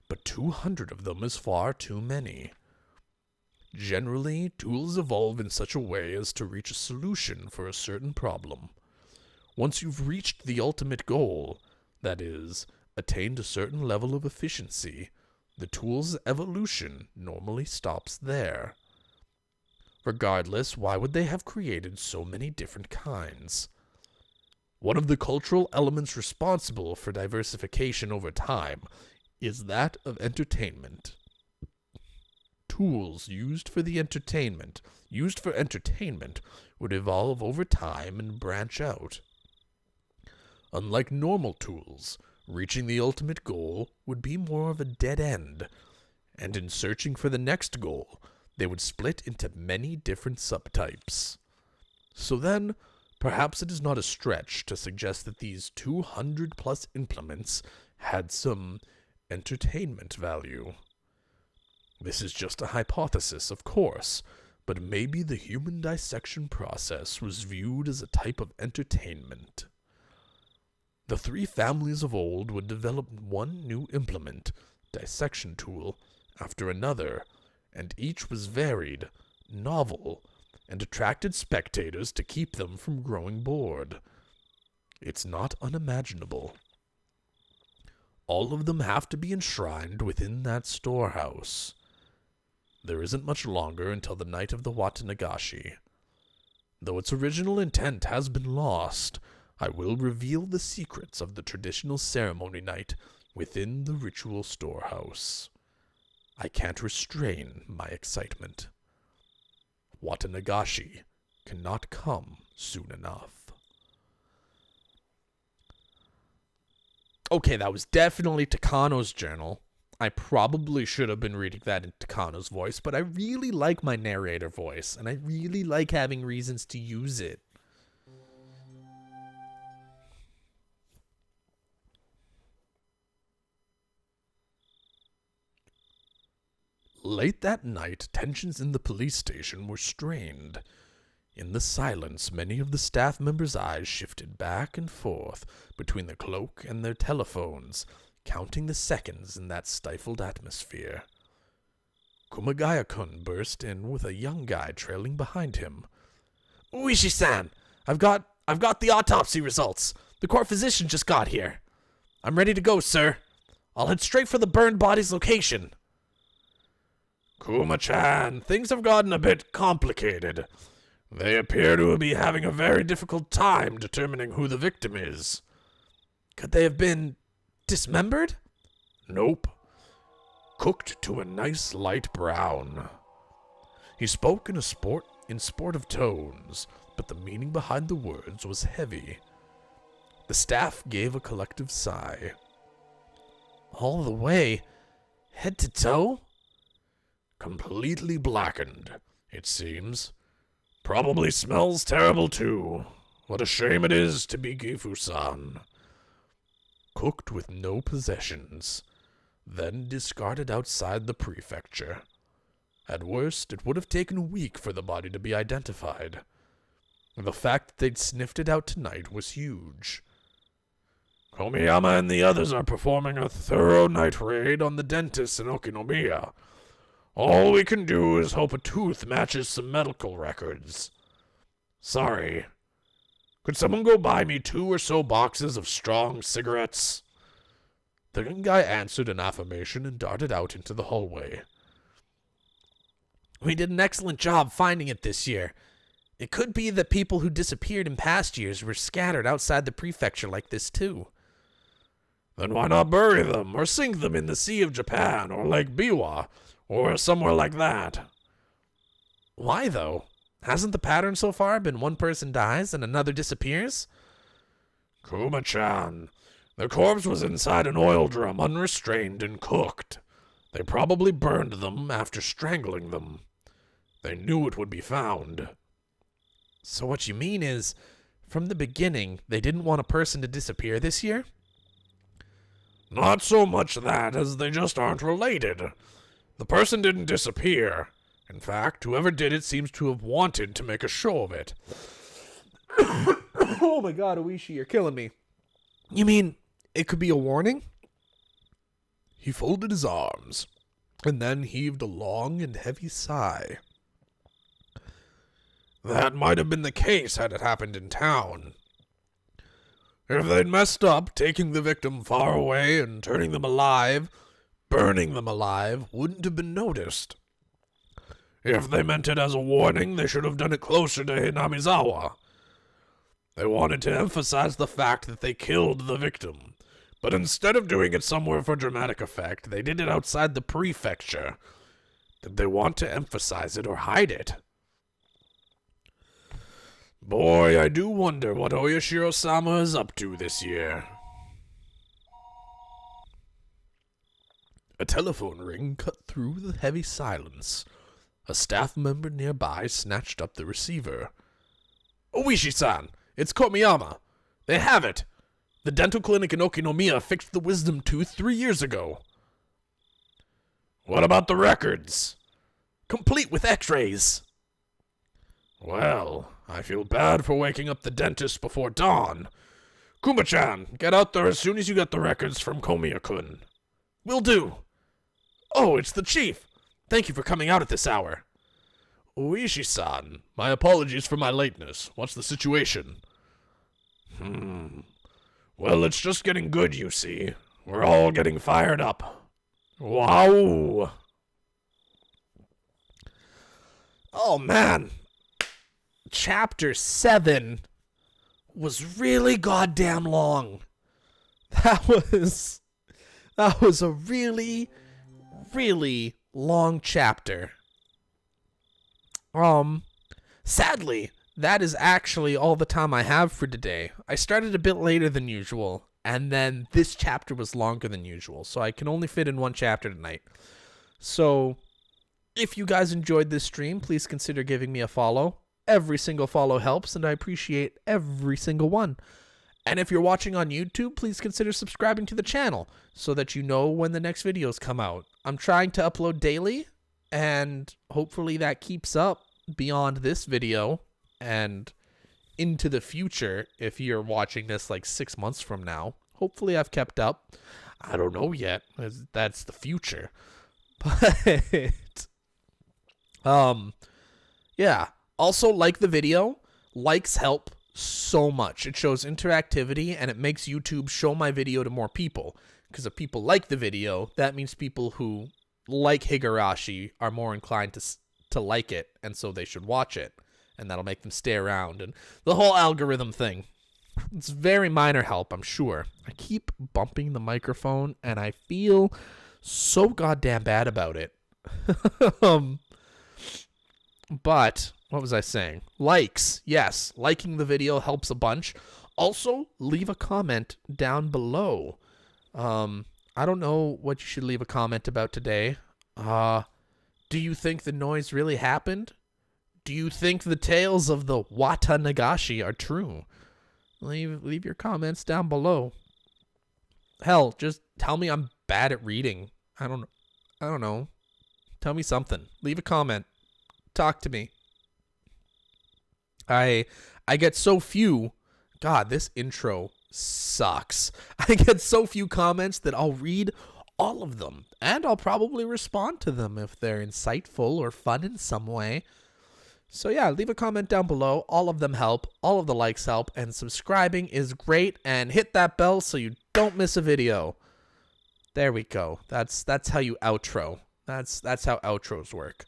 but 200 of them is far too many. Generally, tools evolve in such a way as to reach a solution for a certain problem. Once you've reached the ultimate goal, that is, attained a certain level of efficiency, the tool's evolution normally stops there. Regardless, why would they have created so many different kinds? One of the cultural elements responsible for diversification over time is that of entertainment. Tools used for entertainment would evolve over time and branch out. Unlike normal tools, reaching the ultimate goal would be more of a dead end, and in searching for the next goal, they would split into many different subtypes. So then, perhaps it is not a stretch to suggest that these 200+ implements had some entertainment value. This is just a hypothesis, of course, but maybe the human dissection process was viewed as a type of entertainment. The three families of old would develop one new implement, dissection tool, after another, and each was varied, novel, and attracted spectators to keep them from growing bored. It's not unimaginable. All of them have to be enshrined within that storehouse. There isn't much longer until the night of the Watanagashi. Though its original intent has been lost, I will reveal the secrets of the traditional ceremony night within the ritual storehouse. I can't restrain my excitement. Watanagashi cannot come soon enough. Okay, that was definitely Takano's journal. I probably should have been reading that in Takano's voice, but I really like my narrator voice, and I really like having reasons to use it. Late that night, tensions in the police station were strained. In the silence, many of the staff members' eyes shifted back and forth between the cloak and their telephones, counting the seconds in that stifled atmosphere. Kumagaya-kun burst in with a young guy trailing behind him. "Uishi-san, I've got the autopsy results. The court physician just got here. I'm ready to go, sir. I'll head straight for the burned body's location." "Kuma-chan, things have gotten a bit complicated. They appear to be having a very difficult time determining who the victim is." "Could they have been dismembered?" "Nope. Cooked to a nice light brown." He spoke in sportive tones, but the meaning behind the words was heavy. The staff gave a collective sigh. "All the way, head to toe?" "Completely blackened, it seems. Probably smells terrible, too. What a shame it is to be Gifu-san." Cooked with no possessions, then discarded outside the prefecture. At worst, it would have taken a week for the body to be identified. The fact that they'd sniffed it out tonight was huge. "Komiyama and the others are performing a thorough night raid on the dentist in Okinomiya. All we can do is hope a tooth matches some medical records. Sorry. Could someone go buy me 2 or so boxes of strong cigarettes?" The young guy answered an affirmation and darted out into the hallway. "We did an excellent job finding it this year. It could be that people who disappeared in past years were scattered outside the prefecture like this, too." "Then why not bury them, or sink them in the Sea of Japan, or Lake Biwa, or somewhere like that?" "Why, though? Hasn't the pattern so far been one person dies and another disappears?" "Kuma-chan, the corpse was inside an oil drum, unrestrained and cooked. They probably burned them after strangling them. They knew it would be found." "So what you mean is, from the beginning, they didn't want a person to disappear this year?" Not so much that as they just aren't related. The person didn't disappear. In fact, whoever did it seems to have wanted to make a show of it. Oh my god, Oishi, you're killing me. You mean it could be a warning? He folded his arms, and then heaved a long and heavy sigh. That might have been the case had it happened in town. If they'd messed up, taking the victim far away and turning them alive, burning them alive, wouldn't have been noticed. If they meant it as a warning, they should have done it closer to Hinamizawa. They wanted to emphasize the fact that they killed the victim, but instead of doing it somewhere for dramatic effect, they did it outside the prefecture. Did they want to emphasize it or hide it? Boy, I do wonder what Oyashiro-sama is up to this year. A telephone ring cut through the heavy silence. A staff member nearby snatched up the receiver. Oishi-san, it's Komiyama. They have it. The dental clinic in Okinomiya fixed the wisdom tooth 3 years ago. What about the records? Complete with x-rays. Well, I feel bad for waking up the dentist before dawn. Kuma-chan, get out there as soon as you get the records from Komiya-kun. Will do. Oh, it's the chief. Thank you for coming out at this hour. Oishi-san, my apologies for my lateness. What's the situation? Well, it's just getting good, you see. We're all getting fired up. Wow. Oh, man. Chapter 7 was really goddamn long. That was a really, really long chapter. Sadly, that is actually all the time I have for today. I started a bit later than usual, and then this chapter was longer than usual, so I can only fit in one chapter tonight. So, if you guys enjoyed this stream, please consider giving me a follow. Every single follow helps, and I appreciate every single one. And if you're watching on YouTube, please consider subscribing to the channel so that you know when the next videos come out. I'm trying to upload daily, and hopefully that keeps up beyond this video and into the future. If you're watching this like 6 months from now, hopefully I've kept up. I don't know yet. That's the future. But yeah. Also, like the video. Likes help so much. It shows interactivity, and it makes YouTube show my video to more people. Because if people like the video, that means people who like Higurashi are more inclined to like it, and so they should watch it. And that'll make them stay around. And the whole algorithm thing. It's very minor help, I'm sure. I keep bumping the microphone, and I feel so goddamn bad about it. But what was I saying? Likes. Yes, liking the video helps a bunch. Also, leave a comment down below. I don't know what you should leave a comment about today. Do you think the noise really happened? Do you think the tales of the Watanagashi are true? Leave your comments down below. Hell, just tell me I'm bad at reading. I don't know. Tell me something. Leave a comment. Talk to me. I get so few. God, this intro sucks. I get so few comments that I'll read all of them, and I'll probably respond to them if they're insightful or fun in some way. So yeah, leave a comment down below. All of them help. All of the likes help, and subscribing is great. And hit that bell so you don't miss a video. There we go. That's how you outro. That's how outros work.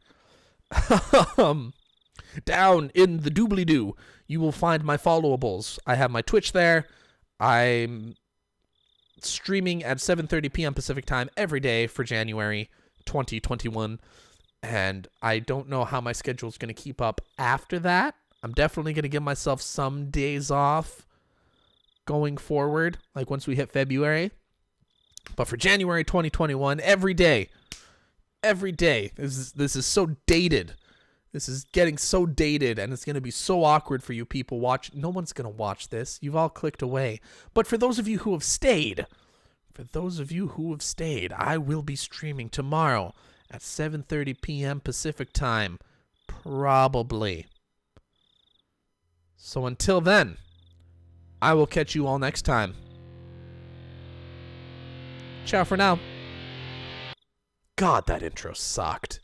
Down in the doobly-doo, you will find my followables. I have my Twitch there. I'm streaming at 7:30 p.m. Pacific time every day for January 2021. And I don't know how my schedule is going to keep up after that. I'm definitely going to give myself some days off going forward, like once we hit February. But for January 2021, every day. This is so dated. This is getting so dated, and it's going to be so awkward for you people watch. No one's going to watch this. You've all clicked away. But for those of you who have stayed For those of you who have stayed, I will be streaming tomorrow at 7:30 p.m. Pacific time. Probably. So until then, I will catch you all next time. Ciao for now. God, that intro sucked.